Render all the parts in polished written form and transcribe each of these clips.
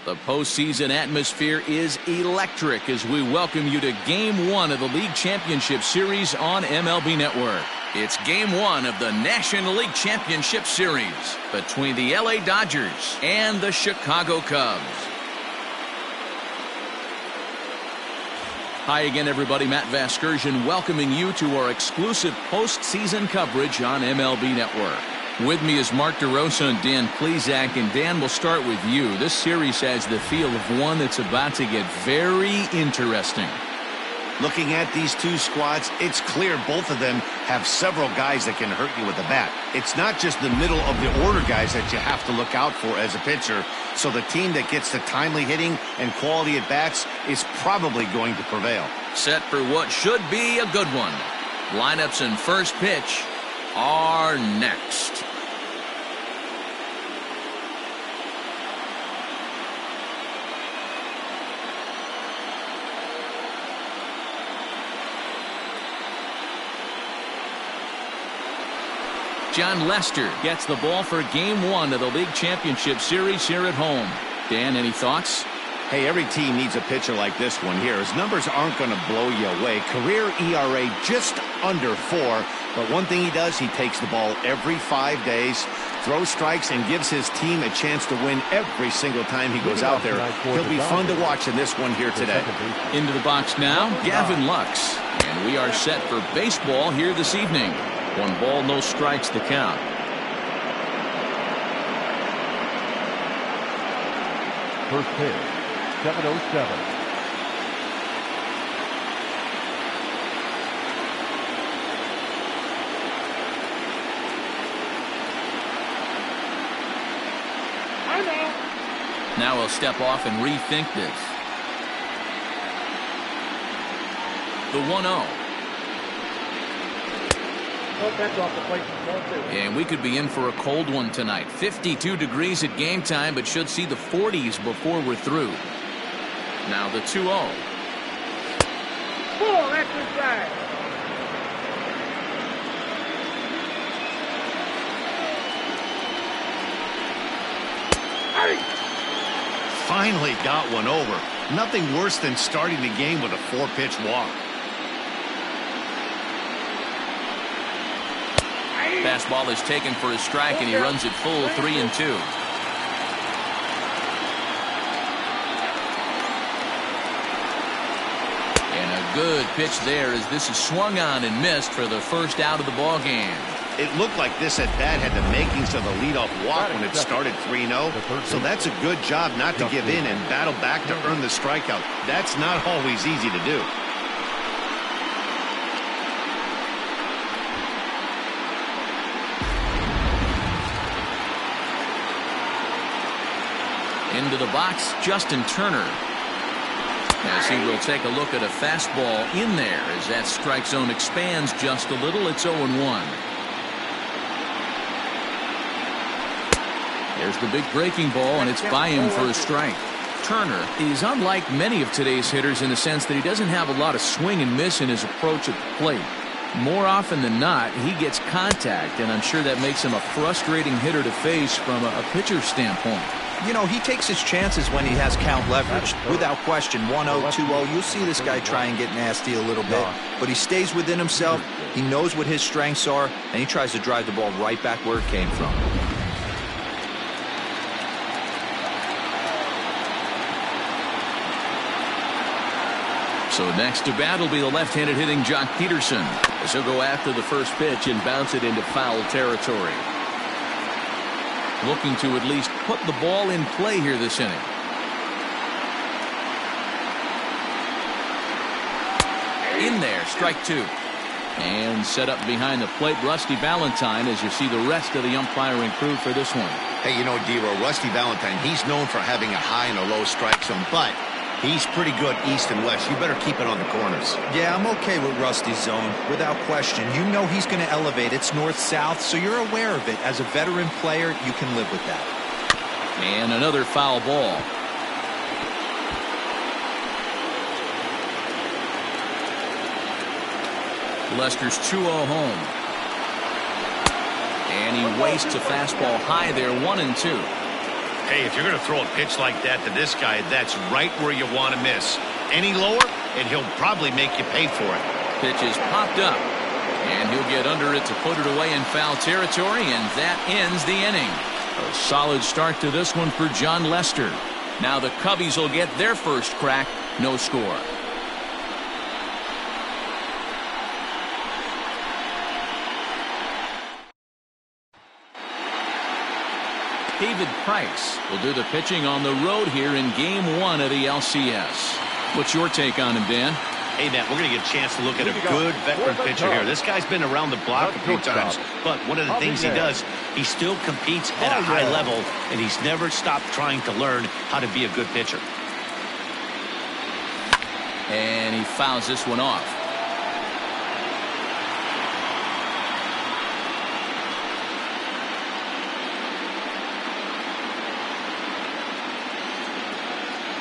The postseason atmosphere is electric as we welcome you to Game 1 of the League Championship Series on MLB Network. It's Game 1 of the National League Championship Series between the LA Dodgers and the Chicago Cubs. Hi again, everybody. Matt Vasgersian welcoming you to our exclusive postseason coverage on MLB Network. With me is Mark DeRosa and Dan Plesac, and Dan, we'll start with you. This series has the feel of one that's about to get very interesting. Looking at these two squads, it's clear both of them have several guys that can hurt you with the bat. It's not just the middle of the order guys that you have to look out for as a pitcher. So the team that gets the timely hitting and quality at bats is probably going to prevail. Set for what should be a good one. Lineups and first pitch are next. John Lester gets the ball for Game 1 of the League Championship Series here at home. Dan, any thoughts? Hey, every team needs a pitcher like this one here. His numbers aren't going to blow you away. Career ERA just under 4. But one thing he does, he takes the ball every 5 days, throws strikes, and gives his team a chance to win every single time he goes out there. He'll be fun to watch in this one here today. Into the box now, Gavin Lux. And we are set for baseball here this evening. 1 ball, no strikes to count. First pitch, 7:07. Now he'll step off and rethink this. The 1-0. And we could be in for a cold one tonight. 52 degrees at game time, but should see the 40s before we're through. Now the 2-0. Full exercise. Finally got one over. Nothing worse than starting the game with a 4-pitch walk. Fastball is taken for a strike, and he runs it full 3-2. And a good pitch there as this is swung on and missed for the first out of the ball game. It looked like this at bat had the makings of a leadoff walk when it started 3-0. So that's a good job not to give in and battle back to earn the strikeout. That's not always easy to do. Into the box, Justin Turner. As he will take a look at a fastball in there as that strike zone expands just a little. It's 0-1. There's the big breaking ball, and it's by him for a strike. Turner is unlike many of today's hitters in the sense that he doesn't have a lot of swing and miss in his approach at the plate. More often than not, he gets contact, and I'm sure that makes him a frustrating hitter to face from a pitcher's standpoint. You know, he takes his chances when he has count leverage. Without question, 1-0, 2-0, you'll see this guy try and get nasty a little bit. But he stays within himself, he knows what his strengths are, and he tries to drive the ball right back where it came from. So next to bat will be the left-handed hitting Jock Peterson, as he'll go after the first pitch and bounce it into foul territory. Looking to at least put the ball in play here this inning. In there, strike 2. And set up behind the plate, Rusty Valentine, as you see the rest of the umpiring crew for this one. Hey, you know, Dero, Rusty Valentine, he's known for having a high and a low strike zone, but he's pretty good east and west. You better keep it on the corners. Yeah, I'm okay with Rusty's zone, without question. You know he's going to elevate. It's north-south, so you're aware of it. As a veteran player, you can live with that. And another foul ball. Lester's 2-0 home. And he wastes a fastball high there, 1-2. Hey, if you're going to throw a pitch like that to this guy, that's right where you want to miss. Any lower, and he'll probably make you pay for it. Pitch is popped up, and he'll get under it to put it away in foul territory, and that ends the inning. A solid start to this one for John Lester. Now the Cubbies will get their first crack, no score. David Price will do the pitching on the road here in Game 1 of the LCS. What's your take on him, Dan? Hey, Matt, we're going to get a chance to look at a good veteran pitcher here. This guy's been around the block a few times, but one of the things he does, he still competes at a high level, and he's never stopped trying to learn how to be a good pitcher. And he fouls this one off.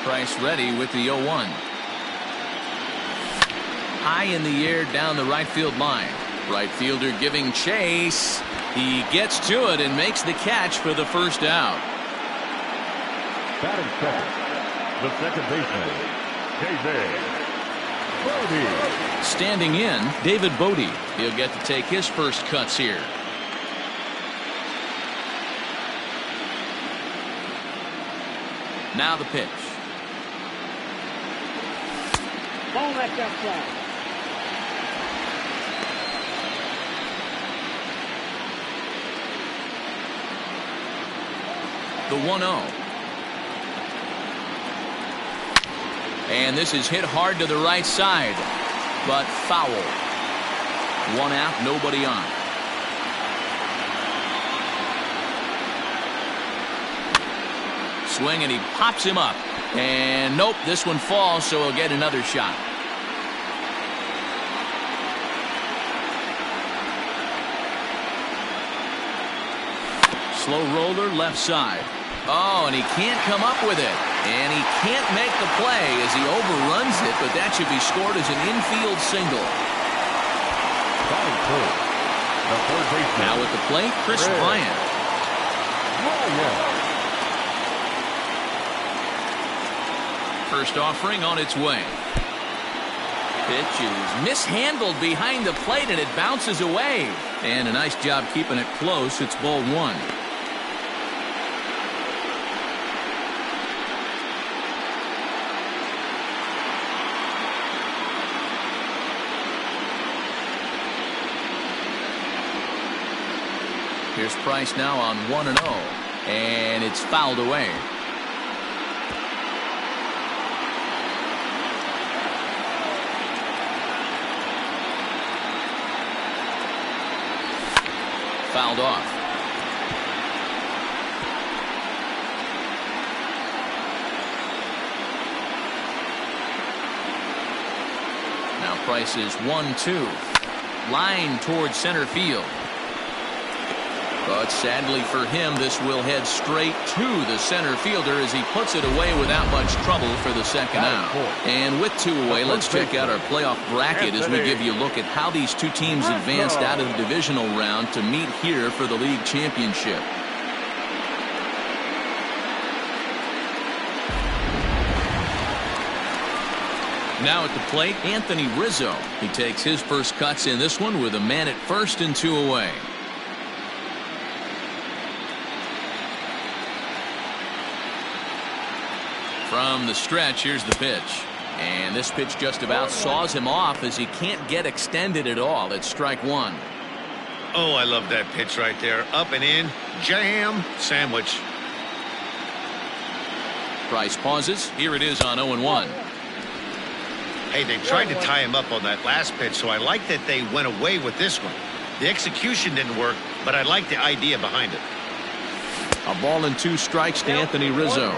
Price ready with the 0-1. High in the air down the right field line. Right fielder giving chase. He gets to it and makes the catch for the first out. Batting second, the second baseman, David Bodie. Standing in, David Bodie. He'll get to take his first cuts here. Now the pitch. Ball left outside. The 1-0. And this is hit hard to the right side, but foul. One out, nobody on. Swing, and he pops him up. And nope, this one falls, so he'll get another shot. Slow roller left side. Oh, and he can't come up with it. And he can't make the play as he overruns it, but that should be scored as an infield single. Now at the plate, Chris Bryant. First offering on its way. Pitch is mishandled behind the plate, and it bounces away. And a nice job keeping it close. It's ball one. Here's Price now on 1-0, and it's fouled away. Fouled off. Now Price is 1-2. Line towards center field. But sadly for him, this will head straight to the center fielder as he puts it away without much trouble for the second out. And with two away, let's check out our playoff bracket as we give you a look at how these two teams advanced out of the divisional round to meet here for the league championship. Now at the plate, Anthony Rizzo. He takes his first cuts in this one with a man at first and two away. From the stretch, here's the pitch. And this pitch just about saws him off as he can't get extended at all. It's strike one. Oh, I love that pitch right there. Up and in, jam, sandwich. Price pauses. Here it is on 0-1. Hey, they tried to tie him up on that last pitch, so I like that they went away with this one. The execution didn't work, but I like the idea behind it. A ball and two strikes to Anthony Rizzo.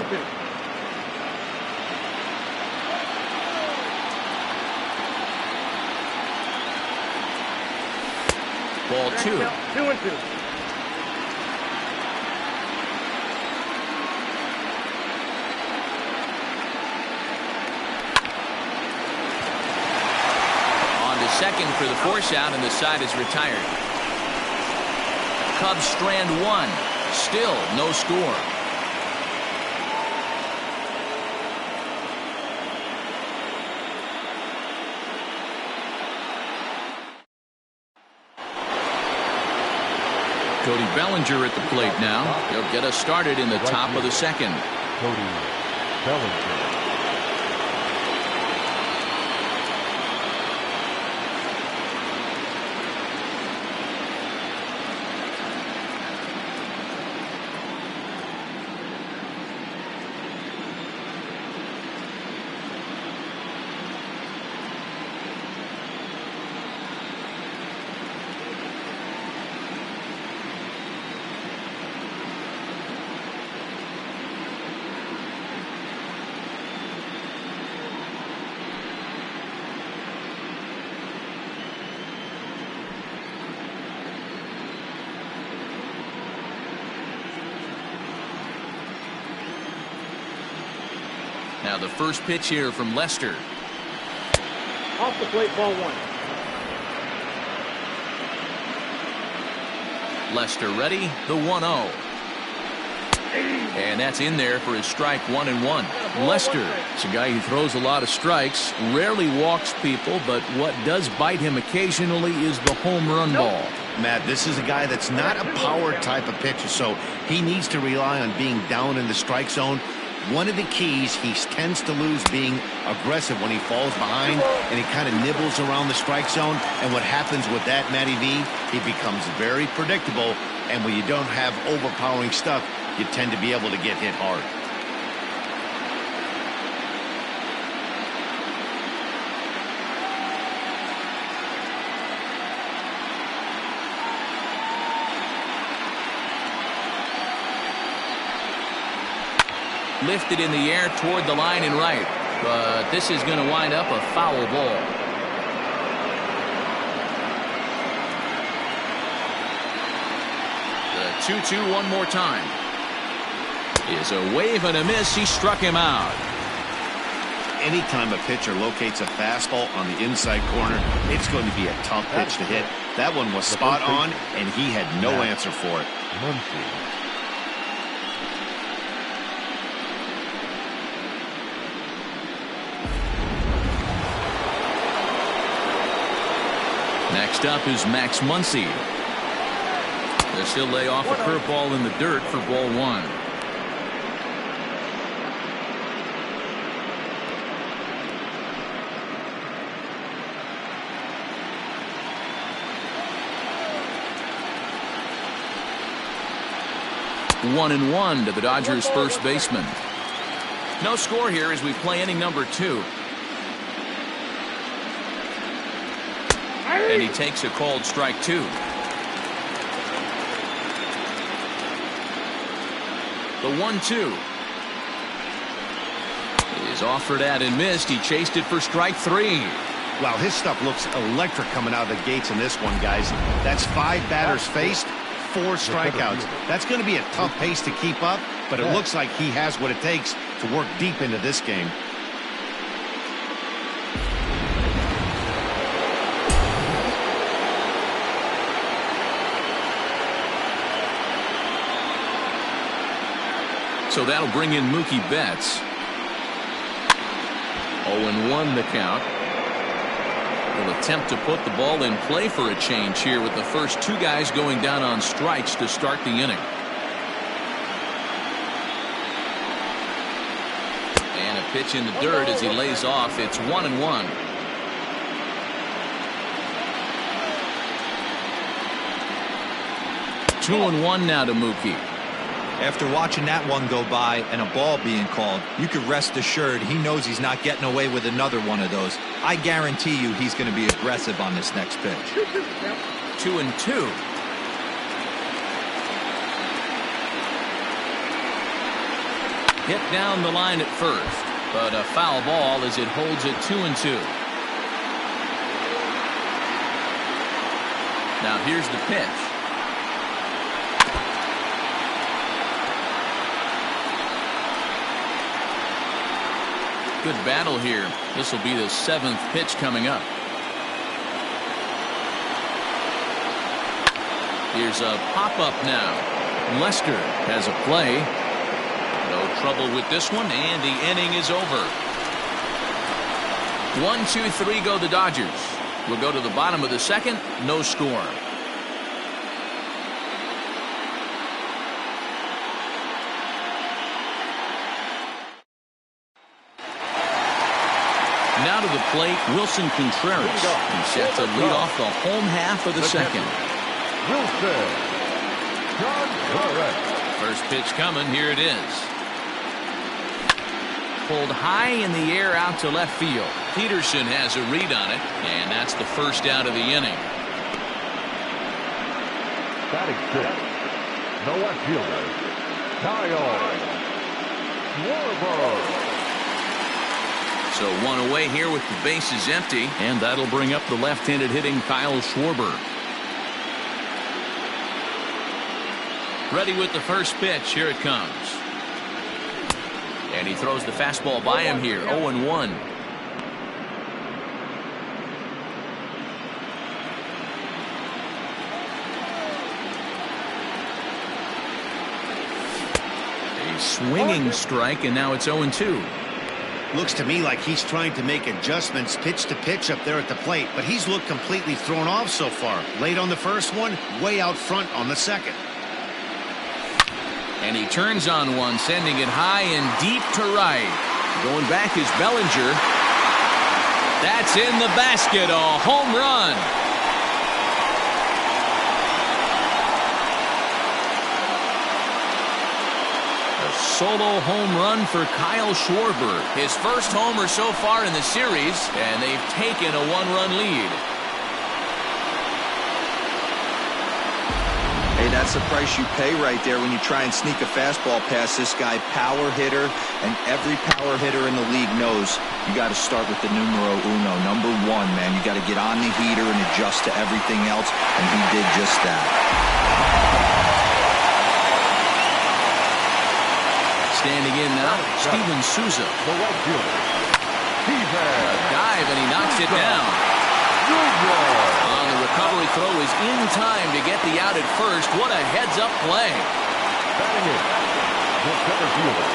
Ball two. 2-2. Second for the force out, and the side is retired. Cubs strand one. Still no score. Cody Bellinger at the plate now. He'll get us started in the top of the second. Cody Bellinger. Now the first pitch here from Lester. Off the plate, ball one. Lester ready, the 1-0. And that's in there for his strike 1-1. Lester is a guy who throws a lot of strikes, rarely walks people, but what does bite him occasionally is the home run ball. Matt, this is a guy that's not a power type of pitcher, so he needs to rely on being down in the strike zone. One of the keys, he tends to lose being aggressive when he falls behind, and he kind of nibbles around the strike zone. And what happens with that, Matty V, he becomes very predictable, and when you don't have overpowering stuff, you tend to be able to get hit hard. Lifted in the air toward the line and right, but this is going to wind up a foul ball. The 2-2 one more time. Is a wave and a miss. He struck him out. Anytime a pitcher locates a fastball on the inside corner, it's going to be a tough pitch to hit. That one was spot on, and he had no answer for it. Next up is Max Muncy. He'll lay off a curveball in the dirt for ball one. One and one to the Dodgers' first baseman. No score here as we play inning number 2. And he takes a called strike 2. The 1-2 is offered at and missed. He chased it for strike 3. Wow, his stuff looks electric coming out of the gates in this one, guys. That's 5 batters faced, 4 strikeouts. That's going to be a tough pace to keep up, but it looks like he has what it takes to work deep into this game. So that'll bring in Mookie Betts. 0-1 the count. Will attempt to put the ball in play for a change here with the first 2 guys going down on strikes to start the inning. And a pitch in the dirt as he lays off. It's 1-1. Two and one now to Mookie. After watching that one go by and a ball being called, you could rest assured he knows he's not getting away with another one of those. I guarantee you he's going to be aggressive on this next pitch. 2-2. Hit down the line at first, but a foul ball as it holds it 2-2. Now here's the pitch. Good battle here. This will be the 7th pitch coming up. Here's a pop-up now. Lester has a play. No trouble with this one, and the inning is over. 1, 2, 3 go the Dodgers. We'll go to the bottom of the second. No score. Now to the plate, Wilson Contreras. He sets to lead off the home half of the second. Wilson Contreras. First pitch coming. Here it is. Pulled high in the air out to left field. Peterson has a read on it, and that's the first out of the inning. Batting fifth, the left fielder, Kyle Schwarber. So one away here with the bases empty, and that'll bring up the left-handed hitting Kyle Schwarber. Ready with the first pitch. Here it comes. And he throws the fastball by him here. 0-1. A swinging strike, and now it's 0-2. Looks to me like he's trying to make adjustments pitch to pitch up there at the plate, but he's looked completely thrown off so far. Late on the first one, way out front on the second. And he turns on one, sending it high and deep to right. Going back is Bellinger. That's in the basket, a home run. A solo home run for Kyle Schwarber. His first homer so far in the series, and they've taken a one-run lead. Hey, that's the price you pay right there when you try and sneak a fastball past this guy. Power hitter, and every power hitter in the league knows you got to start with the numero uno, number one, man. You got to get on the heater and adjust to everything else, and he did just that. Standing in now, Steven Souza. The right fielder, A dive, and he knocks it down. On the recovery throw is in time to get the out at first. What a heads-up play. Batting in, the center fielder,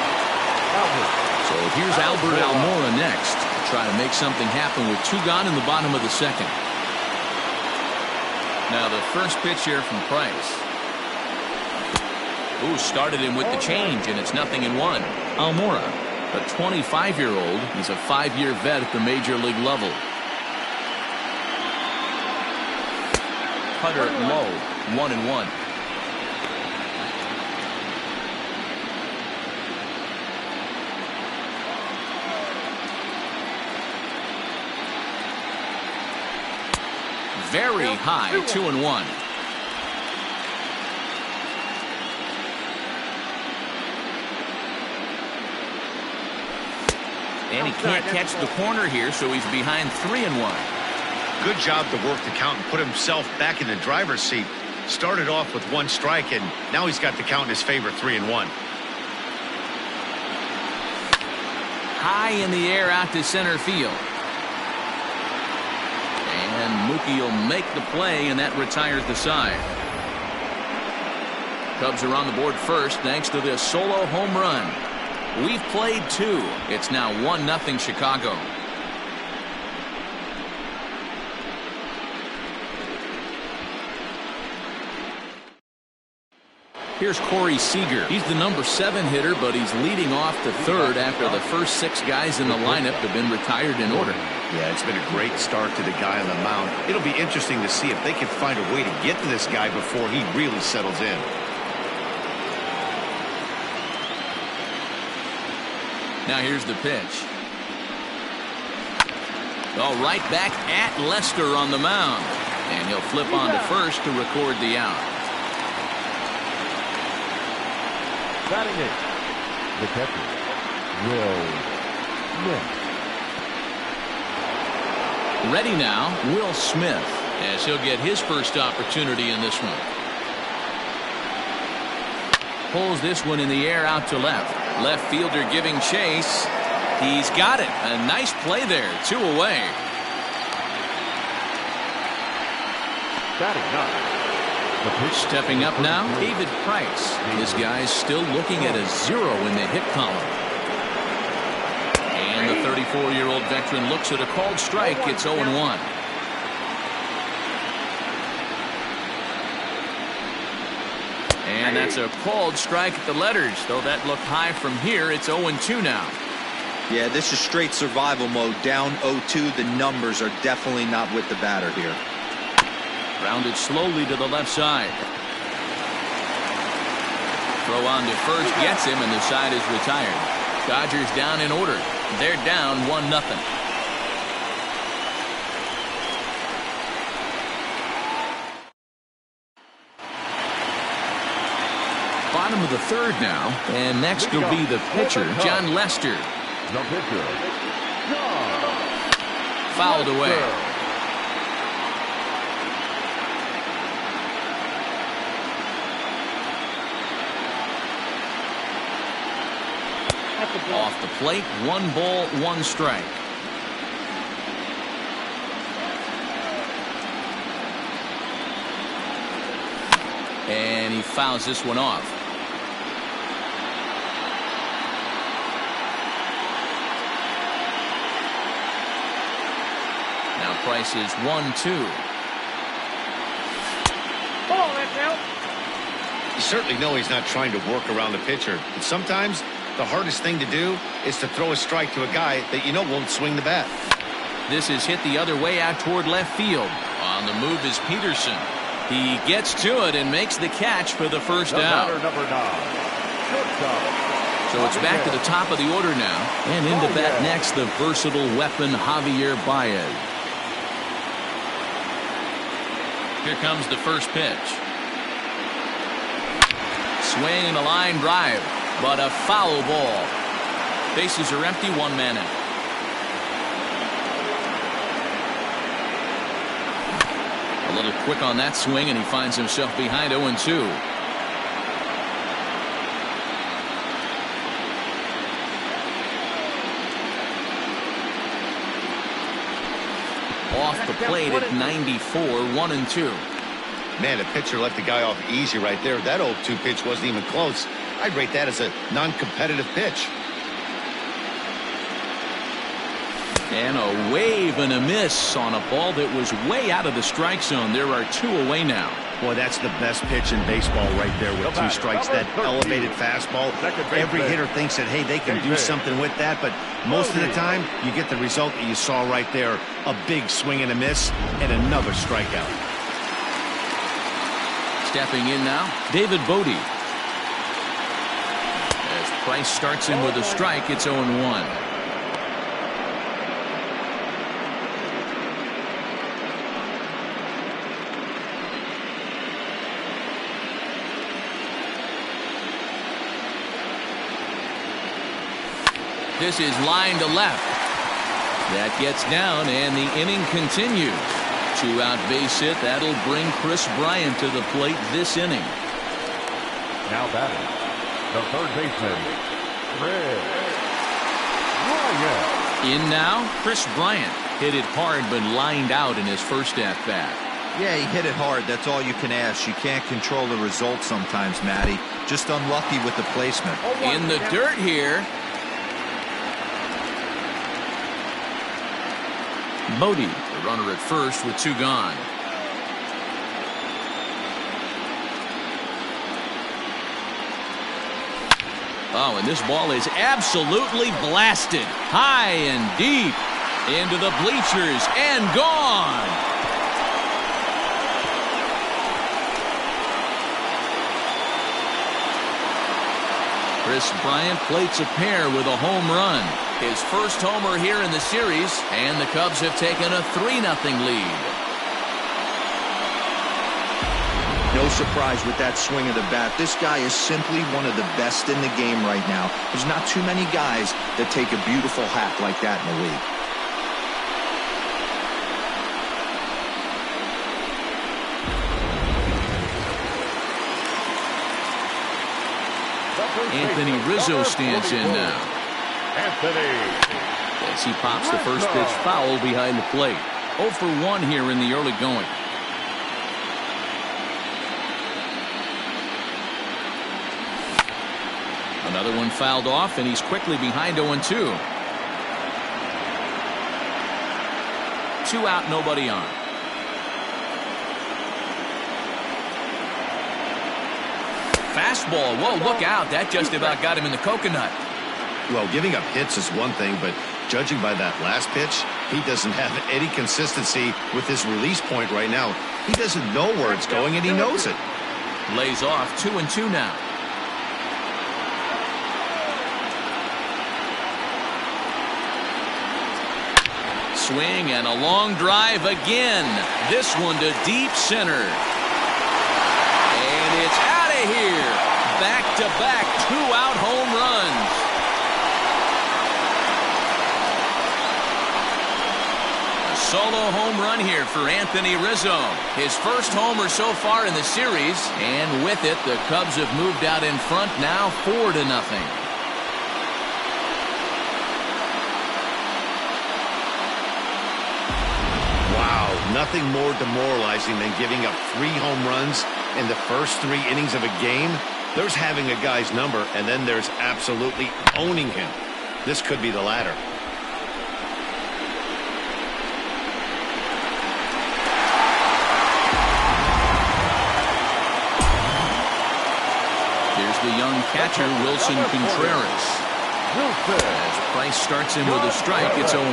Albert. So here's Albert Almora next. Try to make something happen with two gone in the bottom of the second. Now the first pitch here from Price. Ooh, started him with the change, and it's 0-1. Almora, a 25-year-old. He's a 5-year vet at the major league level. Cutter low, 1-1. Very high, 2-1. And he can't catch the corner here, so he's behind 3-1. Good job to work the count and put himself back in the driver's seat. Started off with one strike, and now he's got the count in his favor, 3-1. High in the air out to center field. And Mookie will make the play, and that retires the side. Cubs are on the board first thanks to this solo home run. We've played two. It's now 1-0 Chicago. Here's Corey Seager. He's the number 7 hitter, but he's leading off to third after the first 6 guys in the lineup have been retired in order. Yeah, it's been a great start to the guy on the mound. It'll be interesting to see if they can find a way to get to this guy before he really settles in. Now here's the pitch. Oh, right back at Lester on the mound. And he'll flip on to first to record the out. Batting it, the catcher, Will Smith. Ready now, Will Smith, as he'll get his first opportunity in this one. Pulls this one in the air out to left. Left fielder giving chase. He's got it. A nice play there. 2 away. Batting ninth. Stepping up now, David Price. This guy's still looking at a 0 in the hit column. And the 34-year-old veteran looks at a called strike. It's 0-1. And that's a called strike at the letters. Though that looked high from here, it's 0-2 now. Yeah, this is straight survival mode. Down 0-2. The numbers are definitely not with the batter here. Grounded slowly to the left side. Throw on to first gets him, and the side is retired. Dodgers down in order. They're down 1-0. Bottom of the third now, and next will be the pitcher, John Lester. The pitcher, John. Fouled away. Off the plate, 1 ball, 1 strike. And he fouls this one off. Now Price is 1-2. Ball, that's out. You certainly know he's not trying to work around the pitcher. But sometimes the hardest thing to do is to throw a strike to a guy that you know won't swing the bat. This is hit the other way out toward left field. On the move is Peterson. He gets to it and makes the catch for the first out. Number 9. Shortstop. So it's back to the top of the order now. And into bat next, the versatile weapon Javier Baez. Here comes the first pitch. Swing and a line drive, but a foul ball. Bases are empty, 1 man out. A little quick on that swing, and he finds himself behind 0-2. Off the plate at 94, 1-2. Man, the pitcher let the guy off easy right there. That 0-2 pitch wasn't even close. I'd rate that as a non-competitive pitch. And a wave and a miss on a ball that was way out of the strike zone. There are 2 away now. Boy, that's the best pitch in baseball right there with 2 strikes. That elevated fastball. Every hitter thinks that, hey, they can do something with that, but most of the time, you get the result that you saw right there. A big swing and a miss and another strikeout. Stepping in now, David Bodie. As Price starts in with a strike, it's 0-1. This is line to left. That gets down, and the inning continues. 2-out base hit. That'll bring Chris Bryant to the plate this inning. Now batting, the third baseman, Chris Bryant. In now, Chris Bryant. Hit it hard, but lined out in his first at-bat. Yeah, he hit it hard. That's all you can ask. You can't control the result sometimes, Matty. Just unlucky with the placement. In the dirt here. Bodie, the runner at first with 2 gone. Oh, and this ball is absolutely blasted. High and deep into the bleachers and gone. Chris Bryant plates a pair with a home run. His first homer here in the series, and the Cubs have taken a 3-0 lead. No surprise with that swing of the bat. This guy is simply one of the best in the game right now. There's not too many guys that take a beautiful hack like that in the league. Anthony Rizzo stands in now. As he pops the first pitch foul behind the plate. 0 for 1 here in the early going. Another one fouled off, and he's quickly behind 0-2. 2 out, nobody on. Fastball. Whoa, look out. That just about got him in the coconut. Well, giving up hits is one thing, but judging by that last pitch, he doesn't have any consistency with his release point right now. He doesn't know where it's going, and he knows it. Lays off 2-2 now. Swing and a long drive again. This one to deep center. And it's out of here. Back-to-back two-out home runs. A solo home run here for Anthony Rizzo. His first homer so far in the series. And with it, the Cubs have moved out in front now 4-0. Nothing more demoralizing than giving up 3 home runs in the first 3 innings of a game. There's having a guy's number, and then there's absolutely owning him. This could be the latter. Here's the young catcher, Wilson Contreras. As Price starts him with a strike, it's 0-1.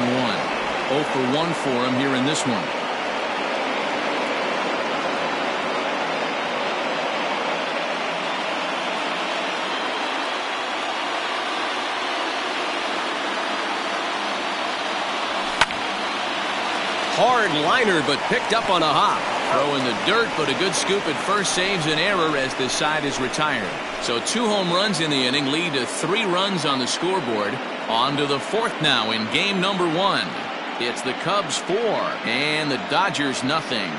0 for 1 for him here in this one. Hard liner, but picked up on a hop. Throw in the dirt, but a good scoop at first saves an error as the side is retired. So 2 home runs in the inning lead to 3 runs on the scoreboard. On to the 4th now in game number 1. It's the Cubs 4 and the Dodgers nothing.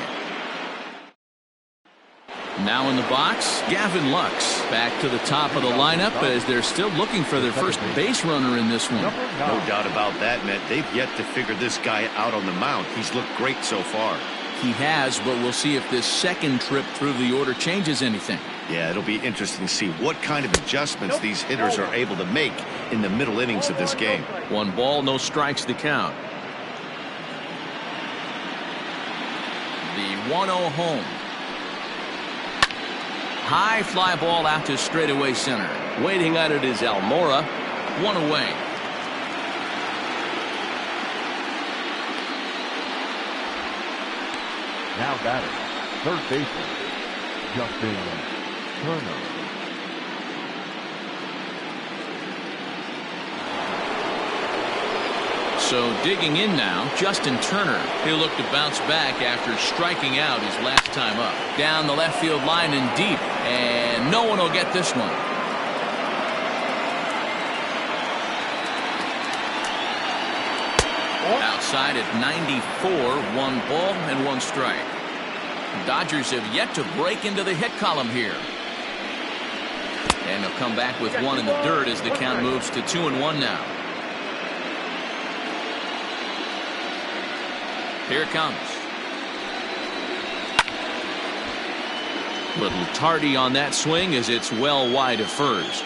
Now in the box, Gavin Lux back to the top of the lineup as they're still looking for their first base runner in this one. No doubt about that, Matt. They've yet to figure this guy out on the mound. He's looked great so far. He has, but we'll see if this second trip through the order changes anything. Yeah, it'll be interesting to see what kind of adjustments these hitters are able to make in the middle innings of this game. 1 ball, no strikes to count. The 1-0 home. High fly ball out to straightaway center. Waiting at it is Almora. 1 away. Now batting, third baseman, Justin Turner. So digging in now, Justin Turner. He'll look to bounce back after striking out his last time up. Down the left field line and deep. And no one will get this one. Outside at 94, 1 ball and 1 strike. Dodgers have yet to break into the hit column here. And they'll come back with 1 in the dirt as the count moves to 2-1 now. Here it comes. Little tardy on that swing as it's well wide of first.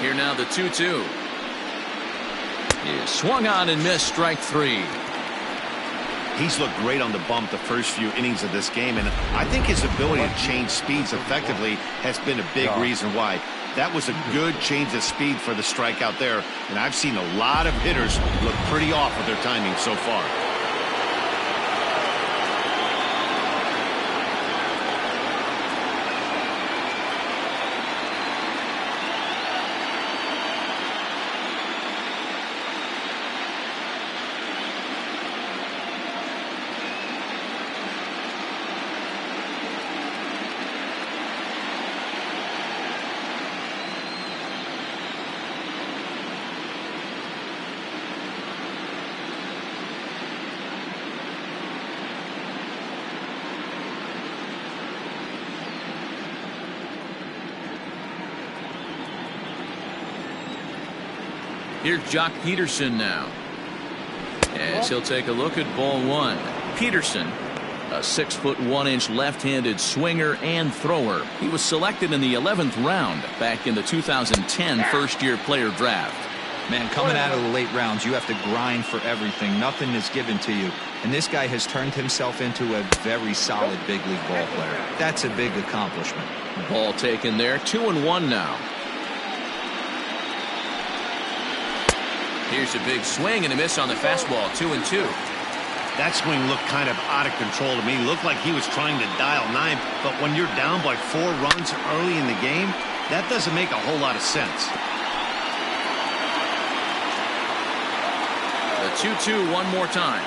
Here now the 2-2. He swung on and missed, strike 3. He's looked great on the bump the first few innings of this game, and I think his ability to change speeds effectively has been a big reason why. That was a good change of speed for the strikeout there, and I've seen a lot of hitters look pretty off with their timing so far. Here's Jock Peterson now. As he'll take a look at ball 1. Peterson, a 6'1" left-handed swinger and thrower. He was selected in the 11th round back in the 2010 first-year player draft. Man, coming out of the late rounds, you have to grind for everything. Nothing is given to you. And this guy has turned himself into a very solid big league ball player. That's a big accomplishment. Ball taken there. 2-1 now. Here's a big swing and a miss on the fastball. 2-2. That swing looked kind of out of control to me. Looked like he was trying to dial 9. But when you're down by 4 runs early in the game, that doesn't make a whole lot of sense. The 2-2 one more time.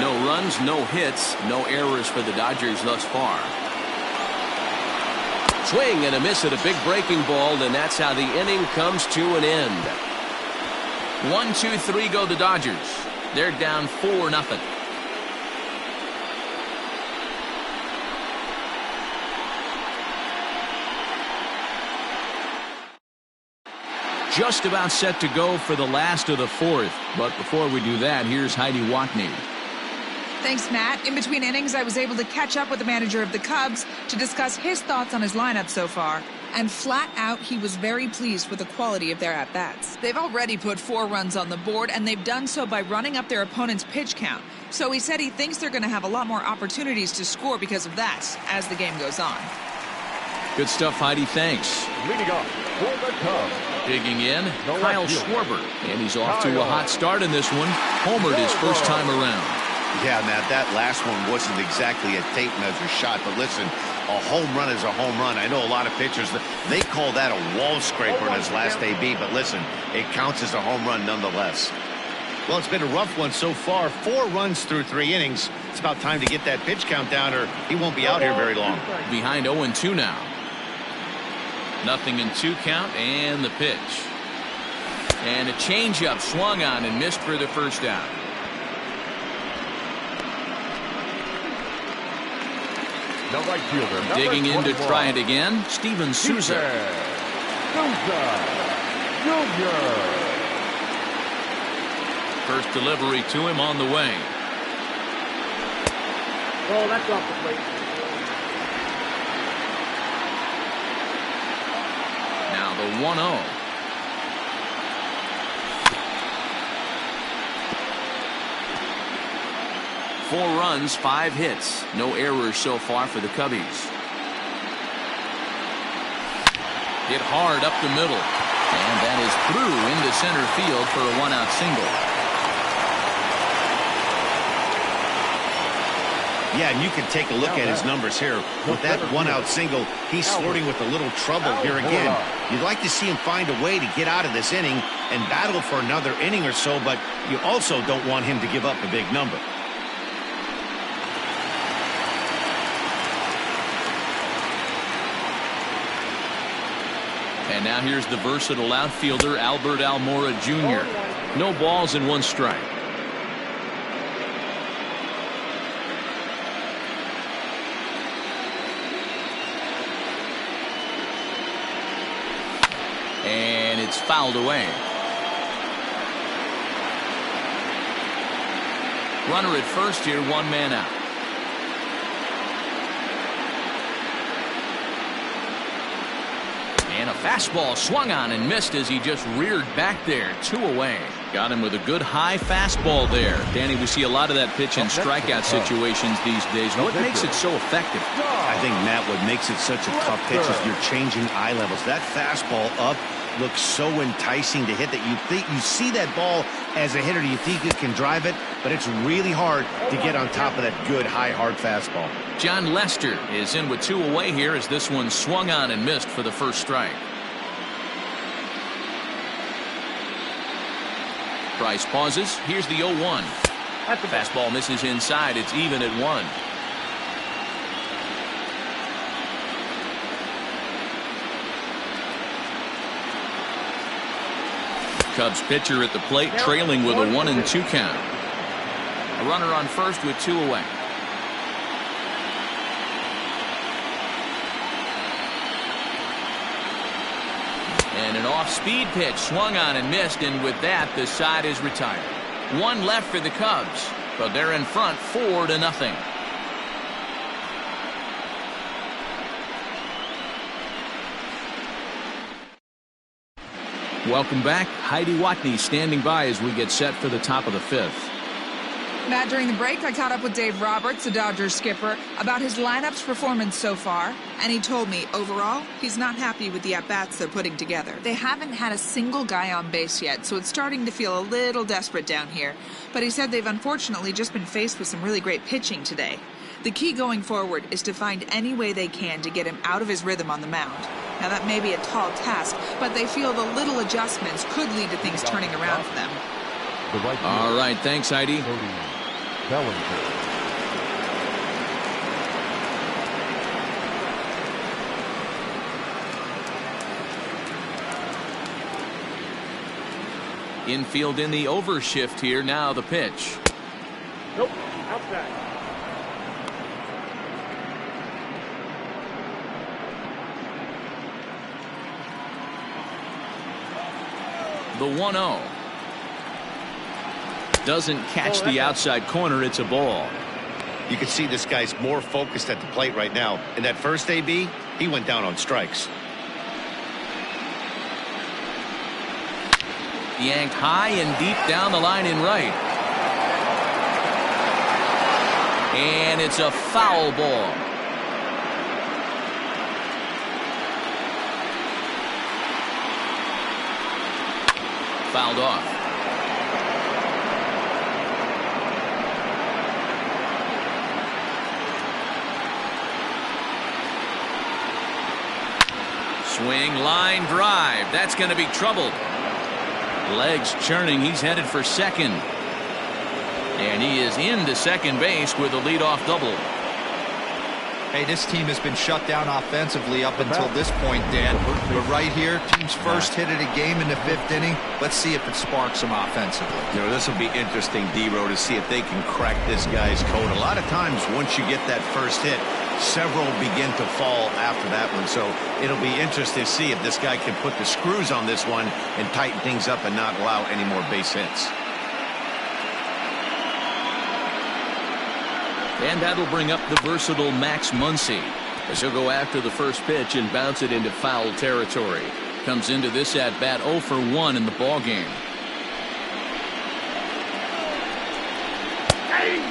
No runs, no hits, no errors for the Dodgers thus far. Swing and a miss at a big breaking ball, and that's how the inning comes to an end. 1-2-3 go the Dodgers. They're down 4-0. Just about set to go for the last of the 4th. But before we do that, here's Heidi Watney. Thanks, Matt. In between innings, I was able to catch up with the manager of the Cubs to discuss his thoughts on his lineup so far. And flat out, he was very pleased with the quality of their at-bats. They've already put 4 runs on the board, and they've done so by running up their opponent's pitch count. So he said he thinks they're going to have a lot more opportunities to score because of that as the game goes on. Good stuff, Heidi. Thanks. Leading off for the Cubs. Digging in, Kyle Schwarber. And he's off to a hot start in this one. Homered his first time around. Yeah, Matt, that last one wasn't exactly a tape measure shot, but listen, a home run is a home run. I know a lot of pitchers, they call that a wall scraper in his last AB, but listen, it counts as a home run nonetheless. Well, it's been a rough one so far. 4 runs through 3 innings. It's about time to get that pitch count down, or he won't be out here very long. Behind 0-2 now. 0-2 count, and the pitch. And a changeup swung on and missed for the first out. The right fielder. Digging in to try it again, Steven Souza. First delivery to him on the way. Oh, that's off the plate. Now the 1-0. Four runs, 5 hits. No errors so far for the Cubbies. Hit hard up the middle. And that is through into center field for a 1-out single. Yeah, and you can take a look at his numbers here. With that 1-out single, he's flirting with a little trouble here again. You'd like to see him find a way to get out of this inning and battle for another inning or so, but you also don't want him to give up a big number. And now here's the versatile outfielder, Albert Almora Jr. No balls and 1 strike. And it's fouled away. Runner at first here, 1 man out. And a fastball swung on and missed as he just reared back there. 2 away. Got him with a good high fastball there. Danny, we see a lot of that pitch in strikeout situations these days. What makes it so effective? I think, Matt, what makes it such a tough pitch is you're changing eye levels. That fastball up looks so enticing to hit that you see that ball as a hitter, you think you can drive it, but it's really hard to get on top of that good high hard fastball. John Lester is in with 2 away here as this one swung on and missed for the first strike. Price pauses. Here's the 0-1. Fastball misses inside. It's even at 1. Cubs pitcher at the plate, trailing with a 1-2 count. A runner on first with 2 away. And an off-speed pitch swung on and missed, and with that, the side is retired. 1 left for the Cubs, but they're in front 4-0. Welcome back. Heidi Watney standing by as we get set for the top of the fifth. Matt, during the break, I caught up with Dave Roberts, the Dodgers skipper, about his lineup's performance so far, and he told me, overall, he's not happy with the at-bats they're putting together. They haven't had a single guy on base yet, so it's starting to feel a little desperate down here. But he said they've unfortunately just been faced with some really great pitching today. The key going forward is to find any way they can to get him out of his rhythm on the mound. Now, that may be a tall task, but they feel the little adjustments could lead to things turning around for them. All right, thanks, Heidi. Bellinger. Infield in the overshift here. Now the pitch. Nope, outside. The 1-0. Doesn't catch the outside corner. It's a ball. You can see this guy's more focused at the plate right now. In that first AB, he went down on strikes. Yanked high and deep down the line in right. And it's a foul ball. Fouled off. Swing, line drive. That's going to be trouble. Legs churning. He's headed for second. And he is into second base with a leadoff double. Hey, this team has been shut down offensively up until this point, Dan. But right here, team's first hit of the game in the fifth inning. Let's see if it sparks them offensively. You know, this will be interesting, D-Row, to see if they can crack this guy's code. A lot of times, once you get that first hit, several begin to fall after that one. So it'll be interesting to see if this guy can put the screws on this one and tighten things up and not allow any more base hits. And that'll bring up the versatile Max Muncy as he'll go after the first pitch and bounce it into foul territory. Comes into this at bat 0 for 1 in the ball game.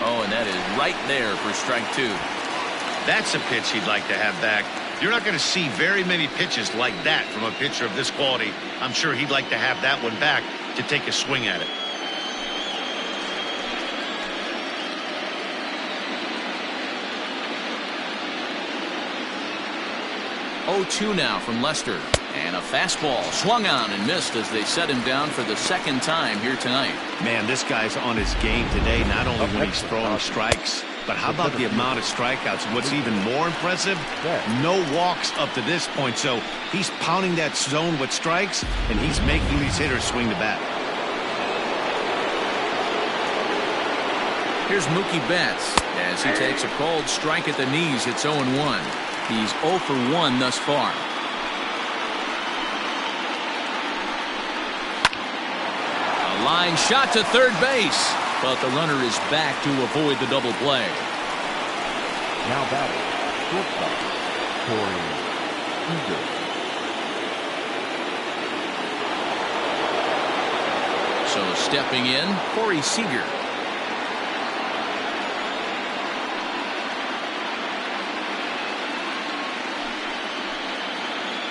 Oh, and that is right there for strike 2. That's a pitch he'd like to have back. You're not going to see very many pitches like that from a pitcher of this quality. I'm sure he'd like to have that one back to take a swing at it. 0-2 now from Lester. And a fastball swung on and missed as they set him down for the second time here tonight. Man, this guy's on his game today, not only when he's throwing strikes, but how about the amount of strikeouts? What's even more impressive, no walks up to this point. So he's pounding that zone with strikes, and he's making these hitters swing the bat. Here's Mookie Betts as he takes a cold strike at the knees. It's 0-1. He's 0 for 1 thus far. A line shot to third base, but the runner is back to avoid the double play. Now batting, shortstop, Corey Seager. So stepping in, Corey Seager.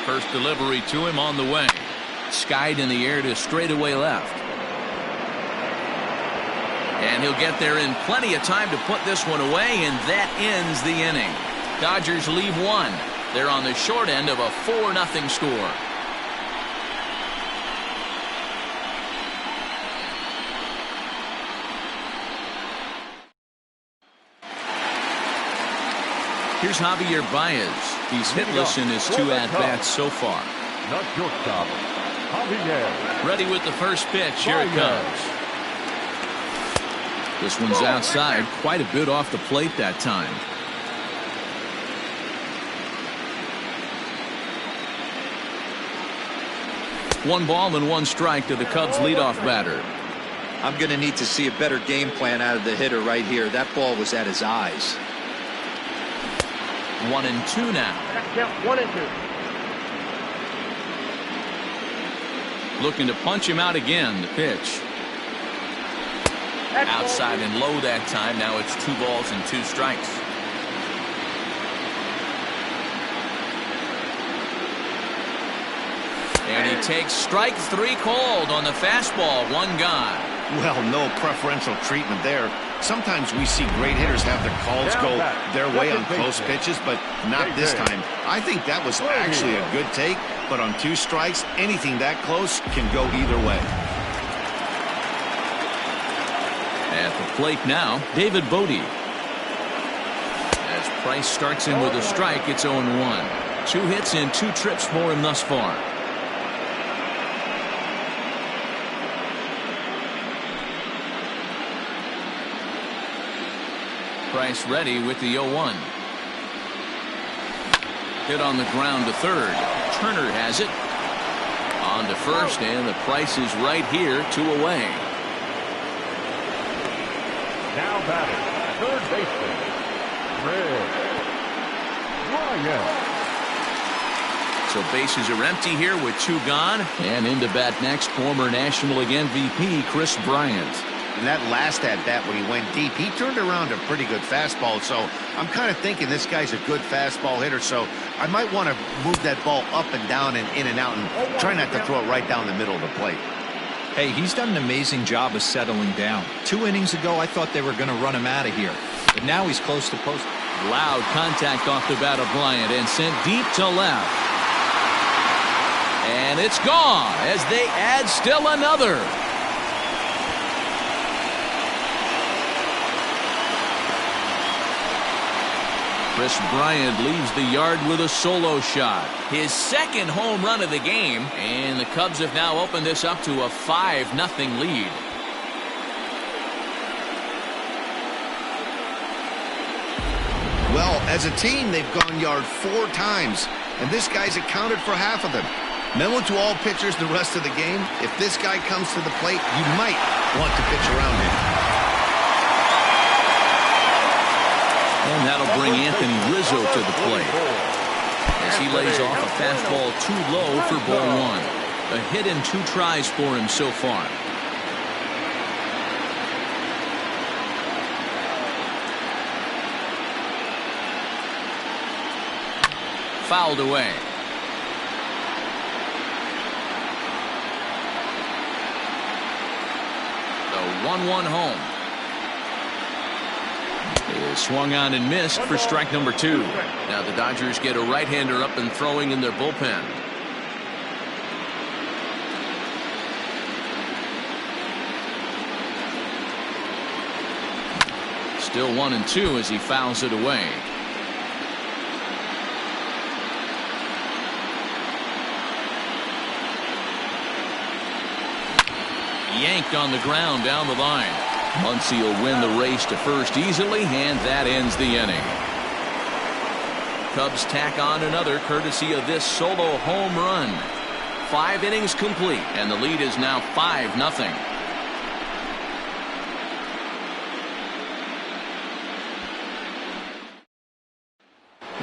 First delivery to him on the way. Skied in the air to straightaway left. And he'll get there in plenty of time to put this one away, and that ends the inning. Dodgers leave one. They're on the short end of a 4-0 score. Here's Javier Baez. He's hitless in his 2 at-bats so far. Not shortstop, Javier. Ready with the first pitch. Here it comes. This one's outside, quite a bit off the plate that time. One ball and 1 strike to the Cubs leadoff batter. I'm going to need to see a better game plan out of the hitter right here. That ball was at his eyes. 1-2 now. Count 1 and 2. Looking to punch him out again. The pitch. Outside and low that time. Now it's 2 balls and 2 strikes. And he takes strike 3 called on the fastball. 1 gone. Well, no preferential treatment there. Sometimes we see great hitters have their calls go their way on close pitches, but not this time. I think that was actually a good take, but on 2 strikes, anything that close can go either way. At the plate now, David Bodie. As Price starts in with a strike, it's 0-1. 2 hits and 2 trips for him thus far. Price ready with the 0-1. Hit on the ground to third. Turner has it. On to first, and the Price is right here, 2 away. Now batting, third baseman, Ryan. So bases are empty here with 2 gone. And in to bat next, former National League MVP Chris Bryant. And that last at-bat when he went deep, he turned around a pretty good fastball. So I'm kind of thinking this guy's a good fastball hitter. So I might want to move that ball up and down and in and out and try not to throw it right down the middle of the plate. Hey, he's done an amazing job of settling down. 2 innings ago, I thought they were going to run him out of here. But now he's close to post. Loud contact off the bat of Bryant and sent deep to left. And it's gone as they add still another. Chris Bryant leaves the yard with a solo shot. His 2nd home run of the game. And the Cubs have now opened this up to a 5-0 lead. Well, as a team, they've gone yard 4 times, and this guy's accounted for half of them. Memo to all pitchers the rest of the game: if this guy comes to the plate, you might want to pitch around him. And that'll bring Anthony Rizzo to the plate as he lays off a fastball too low for ball 1. A hit in 2 tries for him so far. Fouled away. The 1-1 home. Is swung on and missed for strike number 2. Now the Dodgers get a right-hander up and throwing in their bullpen. Still 1-2 as he fouls it away. Yanked on the ground down the line. Muncy will win the race to first easily, and that ends the inning. Cubs tack on another courtesy of this solo home run. 5 innings complete, and the lead is now 5-0.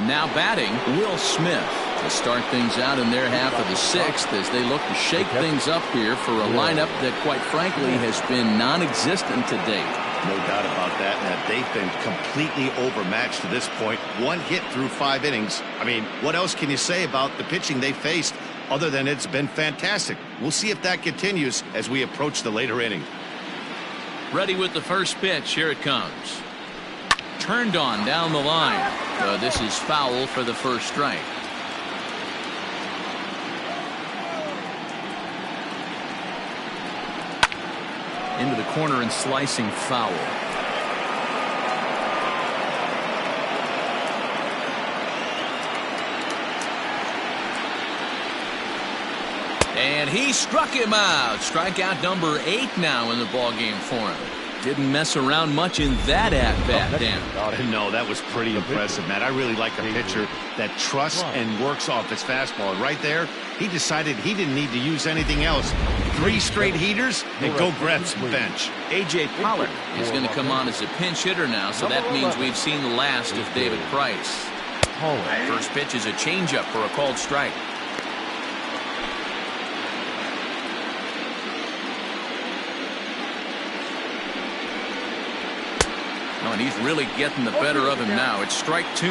Now batting, Will Smith to start things out in their half of the 6th as they look to shake things up here for a lineup that, quite frankly, has been non-existent to date. No doubt about that, and that they've been completely overmatched to this point. 1 hit through 5 innings. I mean, what else can you say about the pitching they faced other than it's been fantastic? We'll see if that continues as we approach the later inning. Ready with the first pitch. Here it comes. Turned on down the line. This is foul for the first strike. Into the corner and slicing foul. And he struck him out. Strikeout number 8 now in the ballgame for him. Didn't mess around much in that at-bat, Dan. No, that was pretty impressive, Matt. I really like a pitcher that trusts and works off his fastball. And right there, he decided he didn't need to use anything else. 3 straight heaters and go grab some bench. A.J. Pollard is going to come on as a pinch hitter now, so that means we've seen the last of David Price. First pitch is a changeup for a called strike. Oh, and he's really getting the better of him now. It's strike 2.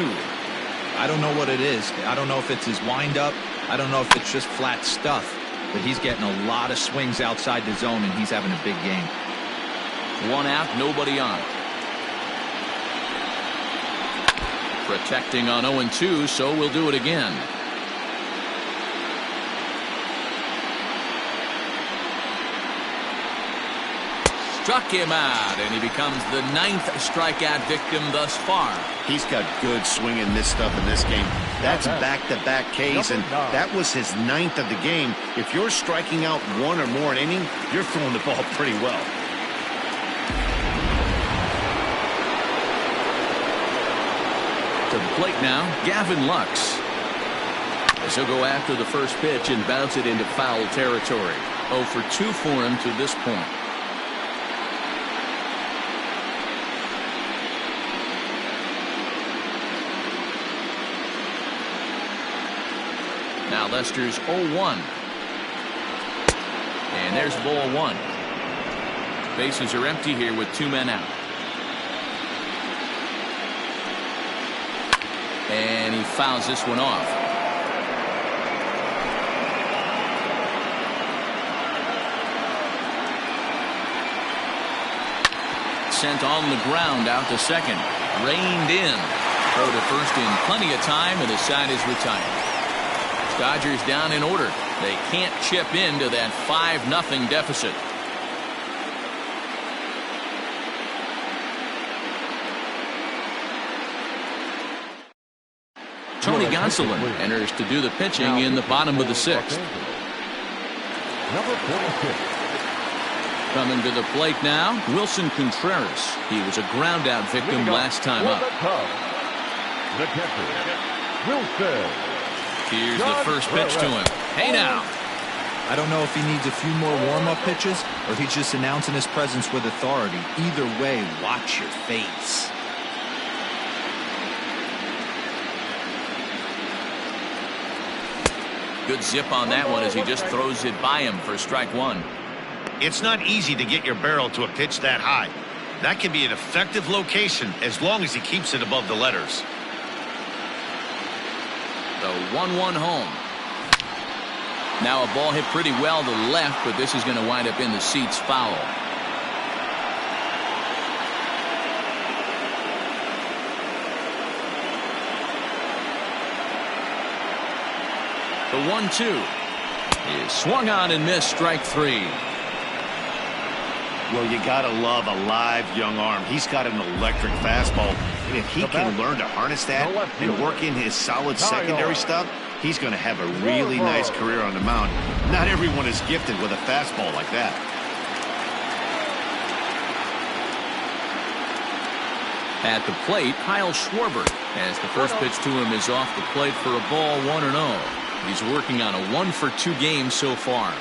I don't know what it is. I don't know if it's his windup. I don't know if it's just flat stuff. But he's getting a lot of swings outside the zone, and he's having a big game. 1 out, nobody on. Protecting on 0-2, so we'll do it again. Struck him out, and he becomes the 9th strikeout victim thus far. He's got good swing and miss stuff in this game. That's back-to-back Ks, and that was his 9th of the game. If you're striking out 1 or more an inning, you're throwing the ball pretty well. To the plate now, Gavin Lux. As he'll go after the first pitch and bounce it into foul territory. 0 for 2 for him to this point. Now Lester's 0-1. And there's ball 1. Bases are empty here with 2 men out. And he fouls this one off. Sent on the ground out to second. Reined in. Throw to first in plenty of time, and the side is retired. Dodgers down in order. They can't chip into that 5-0 deficit. Tony Gonsolin enters to do the pitching in the bottom of the 6th. Number 46. Coming to the plate now, Wilson Contreras. He was a ground out victim last time up. The catcher, Wilson. Here's the first pitch to him. Hey now. I don't know if he needs a few more warm-up pitches or if he's just announcing his presence with authority. Either way, watch your face. Good zip on that one as he just throws it by him for strike 1. It's not easy to get your barrel to a pitch that high. That can be an effective location as long as he keeps it above the letters. The 1-1 home. Now a ball hit pretty well to the left, but this is going to wind up in the seats foul. The 1-2 is swung on and missed, strike 3. Well, you gotta love a live young arm. He's got an electric fastball, and if he can learn to harness that and work in his solid secondary stuff, he's going to have a really nice career on the mound. Not everyone is gifted with a fastball like that. At the plate, Kyle Schwarber, as the first pitch to him is off the plate for a ball, 1-0. He's working on a 1-for-2 game so far.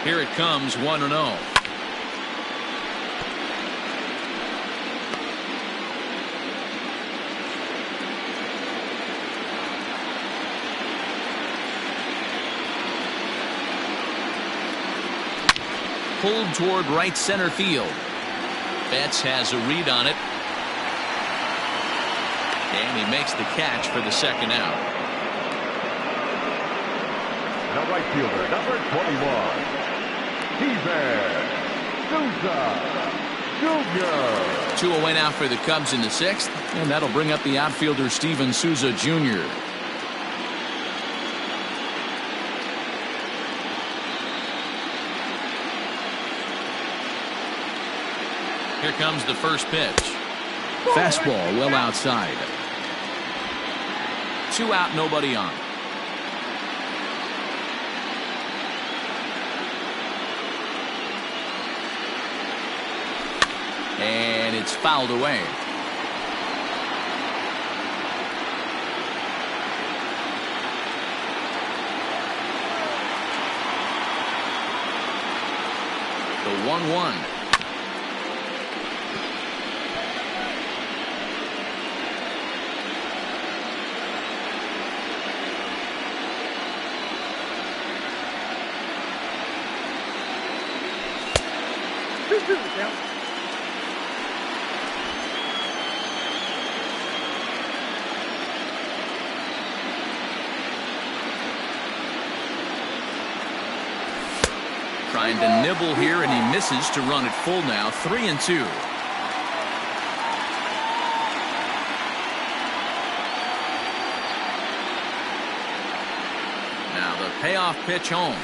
Here it comes, 1-0. Pulled toward right center field. Betts has a read on it. And he makes the catch for the second out. The right fielder, number 21. Jr. 2 away now for the Cubs in the 6th, and that'll bring up the outfielder Steven Souza Jr. Here comes the first pitch. Fastball well outside. 2 out, nobody on. And it's fouled away. The 1-1. 2-2, count. Trying to nibble here, and he misses to run it full now. 3-2. Now the payoff pitch home.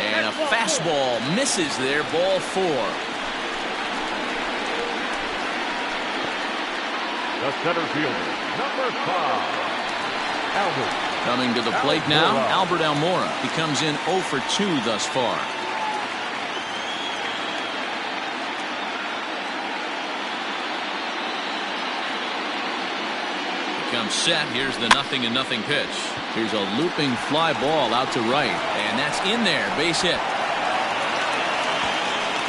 And a fastball misses there, ball 4. The center fielder, number 5, Albert. Coming to the plate now, Albert Almora. He comes in 0 for 2 thus far. He comes set. Here's the 0-0 pitch. Here's a looping fly ball out to right. And that's in there. Base hit.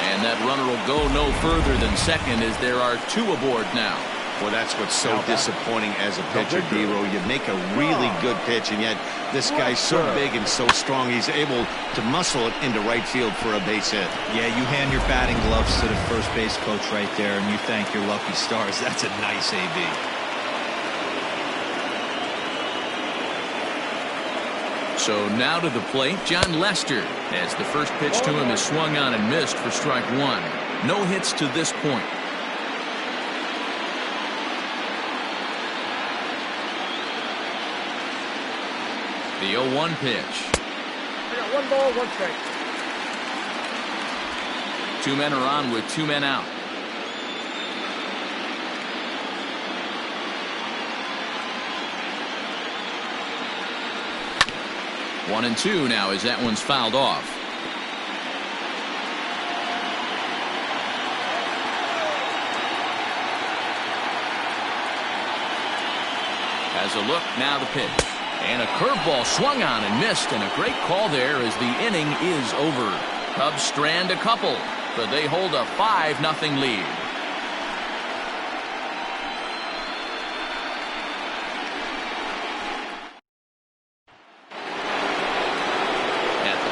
And that runner will go no further than second as there are 2 aboard now. Well, that's what's so disappointing as a pitcher, D-Row. You make a really good pitch, and yet this guy's so big and so strong, he's able to muscle it into right field for a base hit. Yeah, you hand your batting gloves to the first base coach right there, and you thank your lucky stars. That's a nice AB. So now to the plate, John Lester, as the first pitch to him is swung on and missed for strike 1. No hits to this point. The 0-1 pitch. I got 1 ball, 1 strike. 2 men are on with 2 men out. One and 2 now as that one's fouled off. Has a look, now the pitch. And a curveball swung on and missed, and a great call there as the inning is over. Cubs strand a couple, but they hold a 5-0 lead.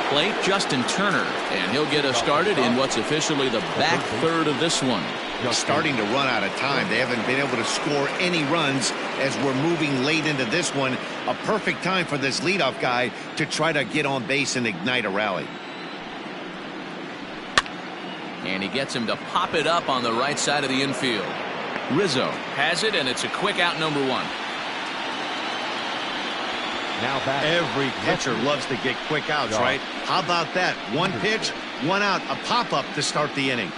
Plate, Justin Turner, and he'll get us started in what's officially the back third of this one. Starting to run out of time. They haven't been able to score any runs as we're moving late into this one. A perfect time for this leadoff guy to try to get on base and ignite a rally. And he gets him to pop it up on the right side of the infield. Rizzo has it, and it's a quick out, number 1. Now back. Every pitcher loves to get quick outs, right? How about that? 1 pitch, 1 out, a pop-up to start the inning.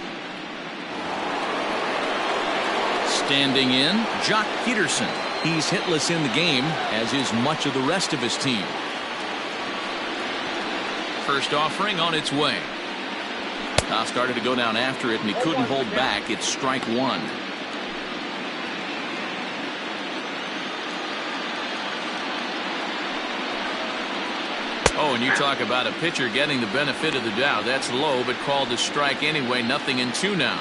Standing in, Jock Peterson. He's hitless in the game, as is much of the rest of his team. First offering on its way. Now started to go down after it, and he couldn't hold back. It's strike 1. Oh, and you talk about a pitcher getting the benefit of the doubt. That's low, but called a strike anyway. 0-2 now.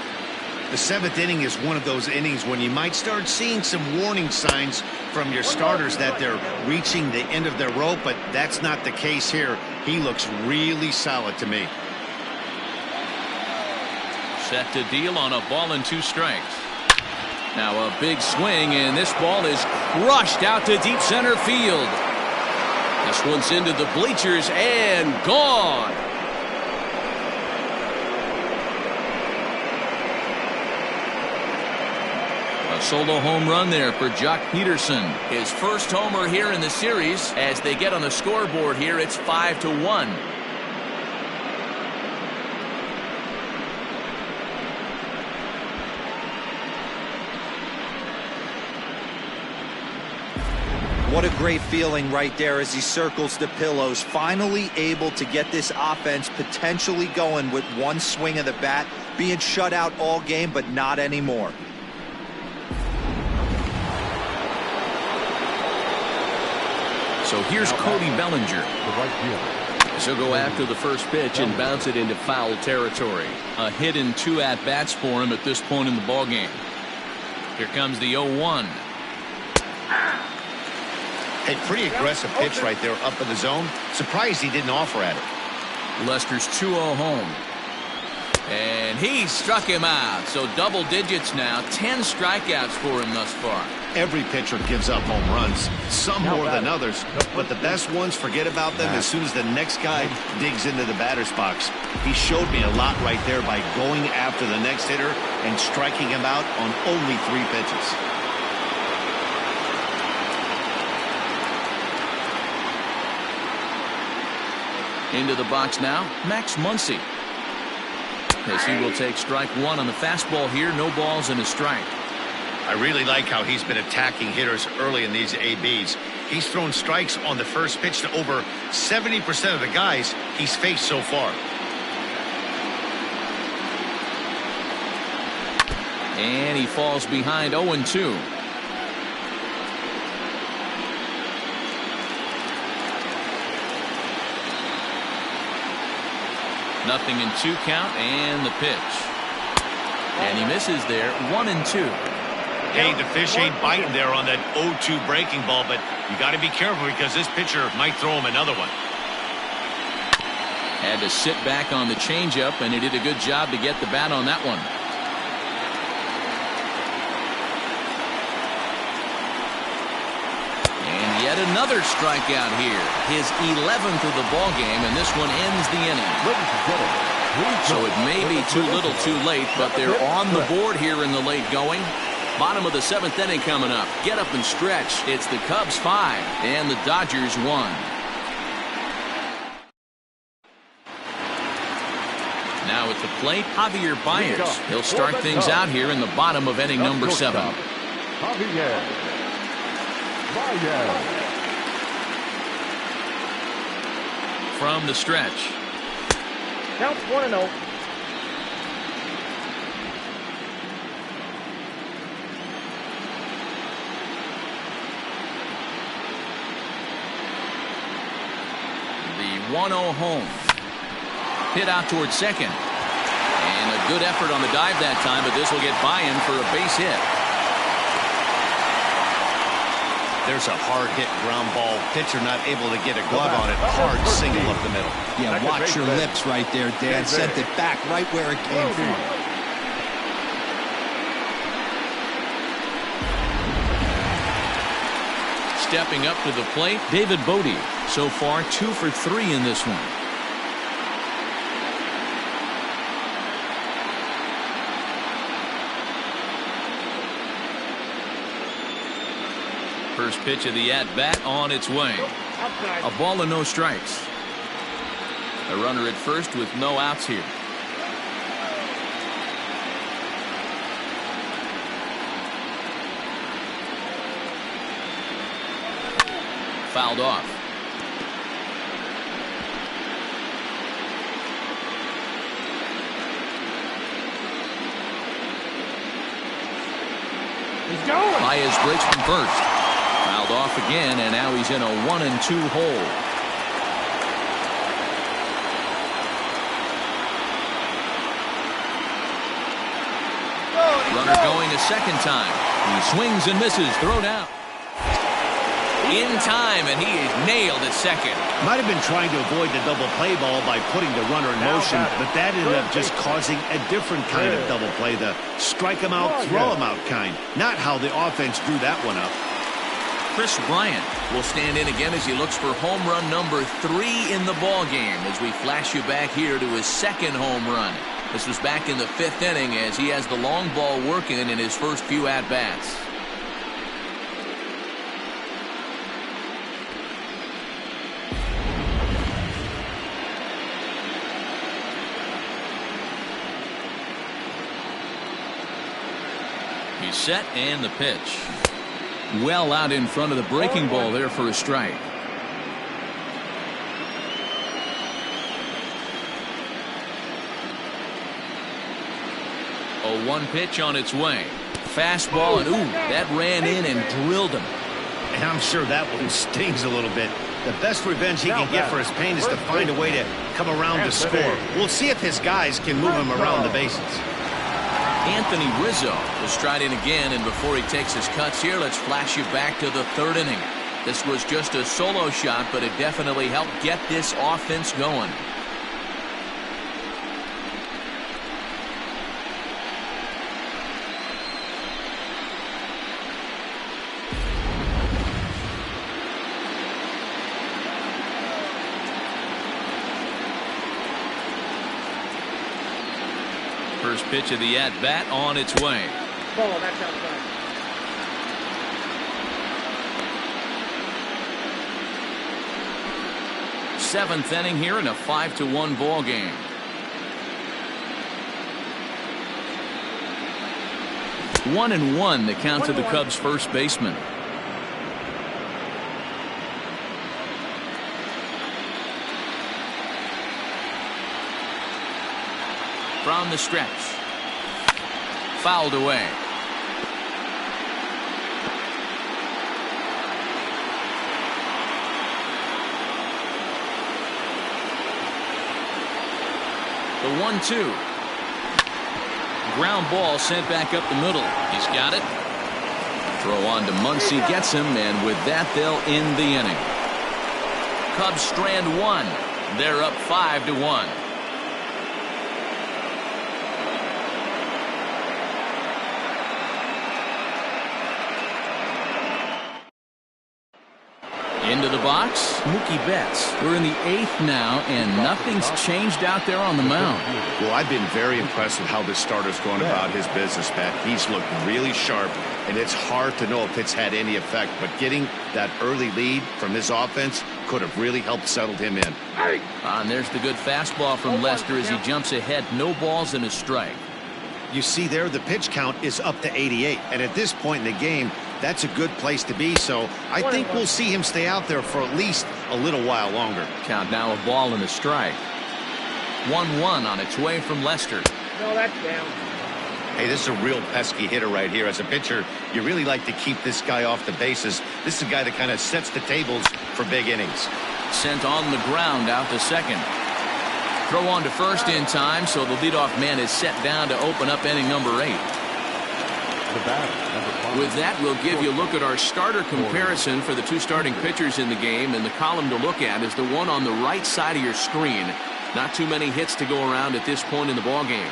The 7th inning is one of those innings when you might start seeing some warning signs from your starters that they're reaching the end of their rope, but that's not the case here. He looks really solid to me. Set to deal on a ball and 2 strikes. Now a big swing, and this ball is crushed out to deep center field. This one's into the bleachers and gone. A solo home run there for Jock Peterson. His first homer here in the series. As they get on the scoreboard here, it's 5-1. What a great feeling right there as he circles the pillows. Finally able to get this offense potentially going with one swing of the bat. Being shut out all game, but not anymore. So here's Cody Bellinger. The right fielder. He'll go after the first pitch and bounce it into foul territory. A hit and 2 at-bats for him at this point in the ballgame. Here comes the 0-1. A pretty aggressive pitch right there up in the zone. Surprised he didn't offer at it. Lester's 2-0 home. And he struck him out. So double digits now. 10 strikeouts for him thus far. Every pitcher gives up home runs, some more than others, but the best ones forget about them as soon as the next guy digs into the batter's box. He showed me a lot right there by going after the next hitter and striking him out on only 3 pitches. Into the box now, Max Muncy. As he will take strike 1 on the fastball here. No balls and a strike. I really like how he's been attacking hitters early in these ABs. He's thrown strikes on the first pitch to over 70% of the guys he's faced so far. And he falls behind 0-2. Nothing in 2 count, and the pitch. And he misses there. 1-2. Hey, the fish ain't biting there on that 0-2 breaking ball, but you got to be careful because this pitcher might throw him another one. Had to sit back on the changeup, and he did a good job to get the bat on that one. And yet another strikeout here. His 11th of the ball game, and this one ends the inning. So it may be too little too late, but they're on the board here in the late going. Bottom of the 7th inning coming up. Get up and stretch. It's the Cubs 5 and the Dodgers 1. Now at the plate, Javier Baez. He'll start things out here in the bottom of inning number 7. Javier Baez. From the stretch. Counts 1-0. The 1-0 home. Hit out towards second. And a good effort on the dive that time, but this will get by him for a base hit. There's a hard hit ground ball. Pitcher not able to get a glove on it. Hard single up the middle. Yeah, watch your lips right there, Dan. Sent it back right where it came from. Stepping up to the plate, David Bodie. So far, 2 for 3 in this one. First pitch of the at-bat on its way. A ball and no strikes. A runner at first with no outs here. Fouled off. He's going. Baez breaks from first. Fouled off again, and now he's in a 1-2 hole. Runner going a second time. He swings and misses. Thrown out. In time, and he nailed it second. Might have been trying to avoid the double play ball by putting the runner in motion, but that ended up just causing a different kind of double play, the strike him out, throw him out kind. Not how the offense drew that one up. Chris Bryant will stand in again as he looks for home run number 3 in the ball game as we flash you back here to his second home run. This was back in the 5th inning as he has the long ball working in his first few at-bats. He's set and the pitch. Well out in front of the breaking ball there for a strike. 0-1 pitch on its way. Fastball, and ooh, that ran in and drilled him. And I'm sure that one stings a little bit. The best revenge he can get for his pain is to find a way to come around to score. We'll see if his guys can move him around the bases. Anthony Rizzo will stride in again, and before he takes his cuts here, let's flash you back to the third inning. This was just a solo shot, but it definitely helped get this offense going. First pitch of the at-bat on its way. Ball, that's outside. Seventh inning here in a 5-1 ball game. One and one the count to the Cubs first baseman. From the stretch. Fouled away. The 1-2. Ground ball sent back up the middle. He's got it. Throw on to Muncy, gets him, and with that they'll end the inning. Cubs strand one. They're up 5-1. Into the box, Mookie Betts. We're in the 8th now, and nothing's changed out there on the mound. Well, I've been very impressed with how this starter's going about his business, Pat. He's looked really sharp, and it's hard to know if it's had any effect, but getting that early lead from his offense could have really helped settle him in. And there's the good fastball from Lester as he jumps ahead. No balls and a strike. You see there, the pitch count is up to 88, and at this point in the game, that's a good place to be, so I think we'll see him stay out there for at least a little while longer. Count now a ball and a strike. 1-1 on its way from Lester. No, that's down. Hey, this is a real pesky hitter right here. As a pitcher, you really like to keep this guy off the bases. This is a guy that kind of sets the tables for big innings. Sent on the ground out to second. Throw on to first in time, so the leadoff man is set down to open up inning number 8. With that, we'll give you a look at our starter comparison for the two starting pitchers in the game, and the column to look at is the one on the right side of your screen. Not too many hits to go around at this point in the ball game.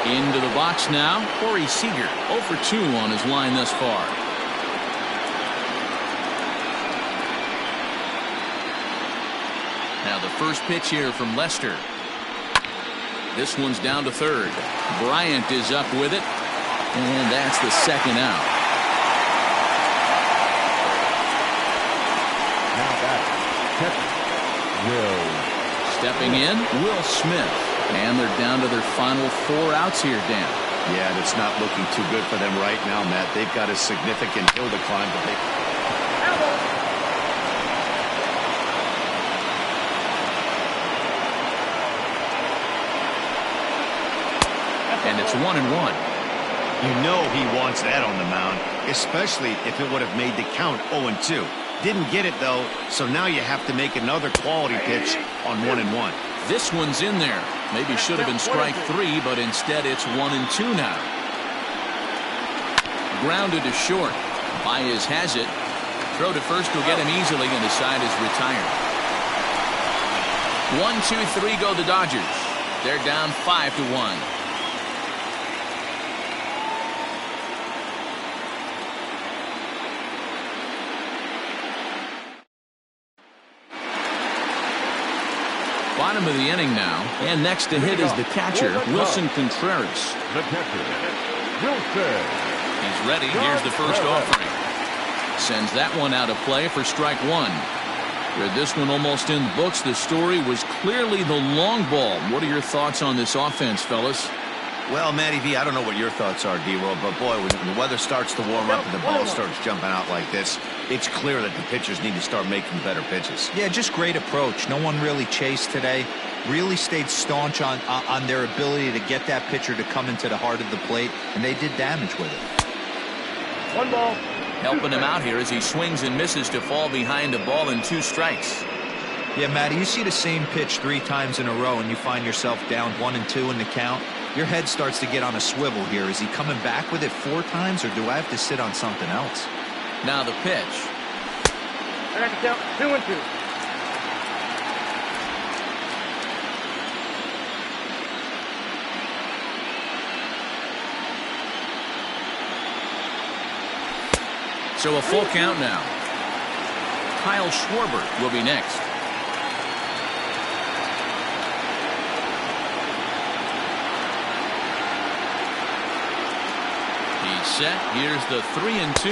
Into the box now, Corey Seager, 0 for 2 on his line thus far. Now the first pitch here from Lester. This one's down to third. Bryant is up with it, and that's the second out. Now back, Will. Stepping in, Will Smith. And they're down to their final 4 outs here, Dan. Yeah, and it's not looking too good for them right now, Matt. They've got a significant hill to climb, but they... And it's 1-1. You know he wants that on the mound, especially if it would have made the count 0-2. Didn't get it, though, so now you have to make another quality pitch on 1-1. This one's in there. Maybe should have been strike 3, but instead it's 1-2 now. Grounded to short. Baez has it. Throw to first will get him easily, and the side is retired. 1-2-3 go the Dodgers. They're down 5-1. Bottom of the inning now, and next to hit is the catcher, Wilson Contreras. The catcher, Wilson. He's ready. Here's the first offering. Sends that one out of play for strike 1. With this one almost in the books, the story was clearly the long ball. What are your thoughts on this offense, fellas? Well, Matty V, I don't know what your thoughts are, D-Roll, but boy, when the weather starts to warm up and the ball starts jumping out like this, it's clear that the pitchers need to start making better pitches. Yeah, just great approach. No one really chased today. Really stayed staunch on their ability to get that pitcher to come into the heart of the plate, and they did damage with it. 1 ball. Helping him out here as he swings and misses to fall behind a ball and 2 strikes. Yeah, Matty, you see the same pitch 3 times in a row and you find yourself down 1 and 2 in the count. Your head starts to get on a swivel here. Is he coming back with it 4 times, or do I have to sit on something else? Now the pitch. I got to count 2 and 2. So a full count now. Kyle Schwarber will be next. He's set. Here's the 3-2.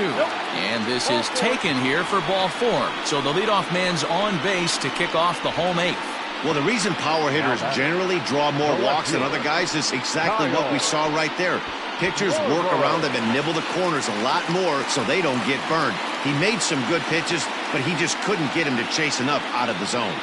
And this is taken here for ball 4. So the leadoff man's on base to kick off the home 8th. Well, the reason power hitters generally draw more walks than other guys is exactly what we saw right there. Pitchers work around them and nibble the corners a lot more so they don't get burned. He made some good pitches, but he just couldn't get him to chase enough out of the zone.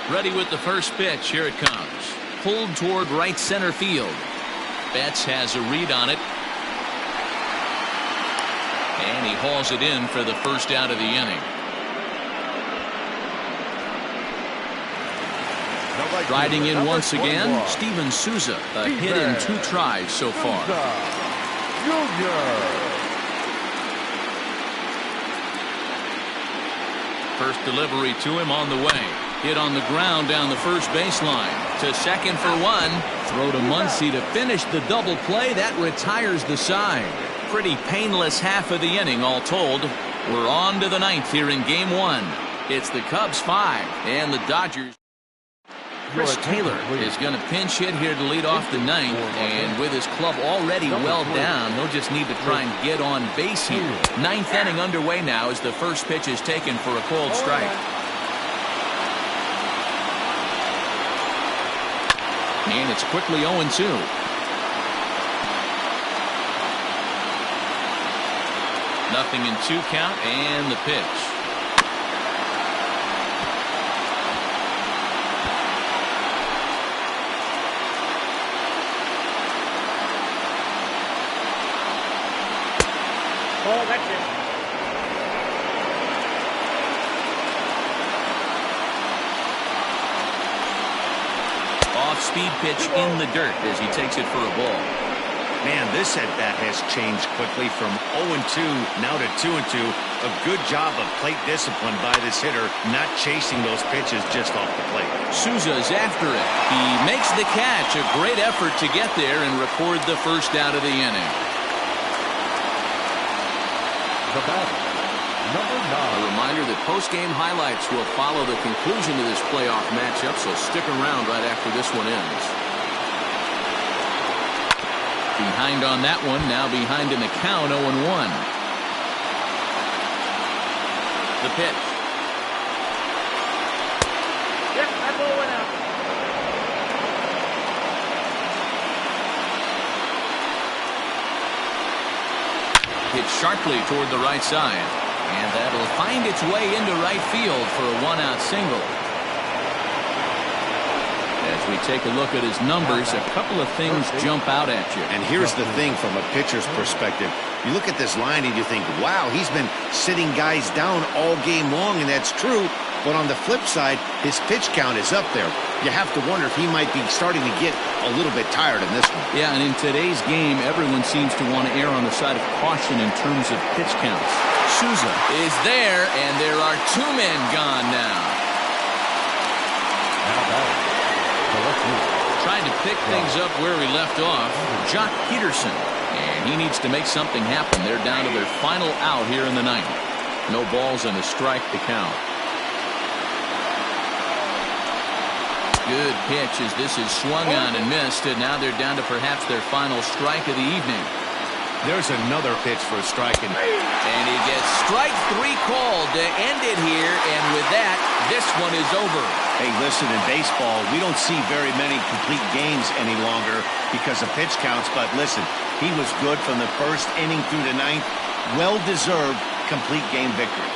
Ready with the first pitch. Here it comes. Pulled toward right center field. Betts has a read on it. And he hauls it in for the first out of the inning. Riding in once again, Steven Souza. A hit in 2 tries so far. First delivery to him on the way. Hit on the ground down the first baseline. To second for 1. Throw to Muncy to finish the double play. That retires the side. Pretty painless half of the inning all told. We're on to the 9th here in game 1. It's the Cubs 5 and the Dodgers. Chris Taylor is going to pinch hit here to lead off the 9th, and with his club already well down, he'll just need to try and get on base here. 9th inning underway now as the first pitch is taken for a cold strike. And it's quickly 0-2. Nothing in 2 count, and the pitch. Oh, that's it. Off-speed pitch in the dirt as he takes it for a ball. Man, this at-bat has changed quickly from 0-2 now to 2-2. A good job of plate discipline by this hitter, not chasing those pitches just off the plate. Souza's after it. He makes the catch. A great effort to get there and record the first out of the inning. The batter, number 9. A reminder that post-game highlights will follow the conclusion of this playoff matchup, so stick around right after this one ends. Behind on that one, now behind in the count, 0-1. The pitch. Yep, that ball went out. Hit sharply toward the right side. And that'll find its way into right field for a 1-out single. As we take a look at his numbers, a couple of things jump out at you. And here's the thing from a pitcher's perspective. You look at this line and you think, wow, he's been sitting guys down all game long, and that's true. But on the flip side, his pitch count is up there. You have to wonder if he might be starting to get a little bit tired in this one. Yeah, and in today's game, everyone seems to want to err on the side of caution in terms of pitch counts. Souza is there, and there are 2 men gone now. Trying to pick things up where he left off, Jock Peterson. And he needs to make something happen. They're down to their final out here in the 9th. No balls and a strike to count. Good pitch as this is swung on and missed, and now they're down to perhaps their final strike of the evening. There's another pitch for a strike. And he gets strike 3 called to end it here. And with that, this one is over. Hey, listen, in baseball, we don't see very many complete games any longer because of pitch counts. But listen, he was good from the first inning through the 9th. Well-deserved complete game victory.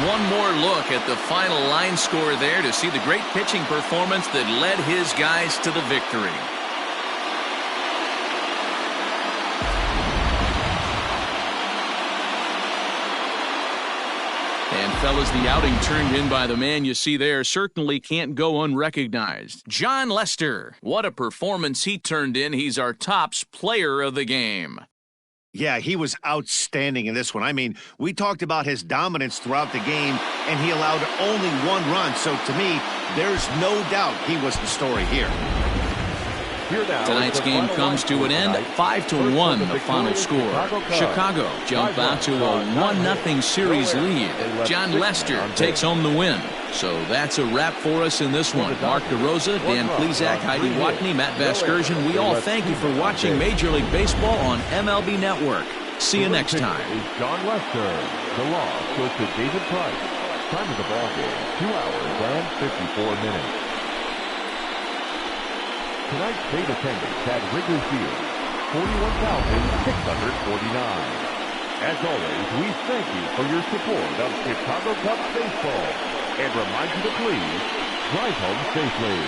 One more look at the final line score there to see the great pitching performance that led his guys to the victory. And fellas, the outing turned in by the man you see there certainly can't go unrecognized. Jon Lester. What a performance he turned in. He's our tops player of the game. Yeah, he was outstanding in this one. I mean, we talked about his dominance throughout the game, and he allowed only 1 run. So to me, there's no doubt he was the story here. Tonight's game comes to an end, 5-1 the final score. Chicago jump out to a 1-0 series lead. Jon Lester takes home the win. So that's a wrap for us in this one. Mark DeRosa, Dan Plesac, Heidi Watney, Matt Vasgersian, we all thank you for watching Major League Baseball on MLB Network. See you next time. Jon Lester. The loss goes to David Price. Time of the ball game, 2 hours and 54 minutes. Tonight's state attendance at Wrigley Field, 41,649. As always, we thank you for your support of Chicago Cubs baseball and remind you to please drive home safely.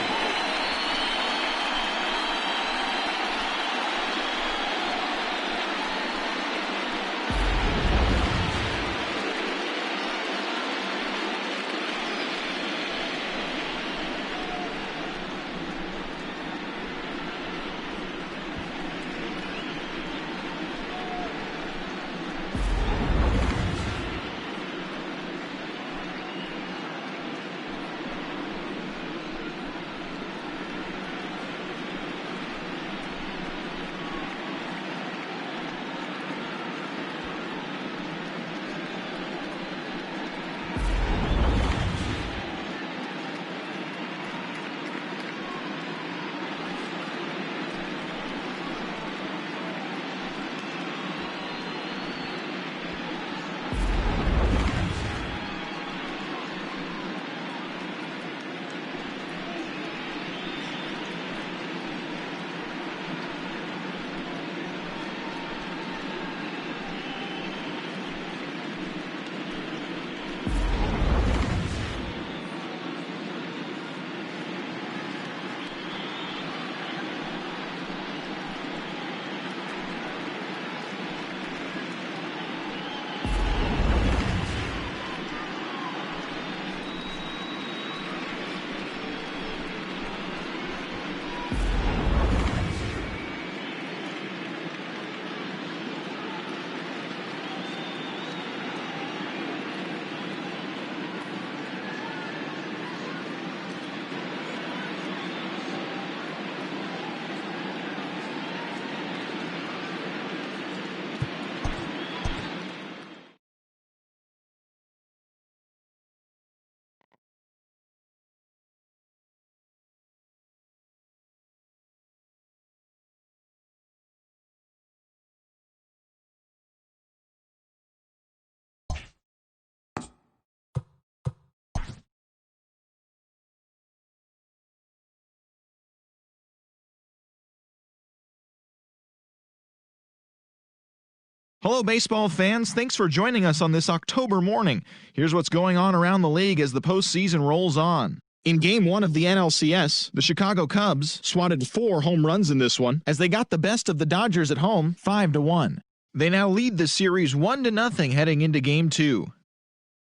Hello, baseball fans. Thanks for joining us on this October morning. Here's what's going on around the league as the postseason rolls on. In Game 1 of the NLCS, the Chicago Cubs swatted 4 home runs in this one as they got the best of the Dodgers at home 5-1. They now lead the series 1-0 heading into Game 2.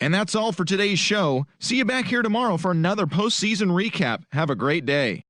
And that's all for today's show. See you back here tomorrow for another postseason recap. Have a great day.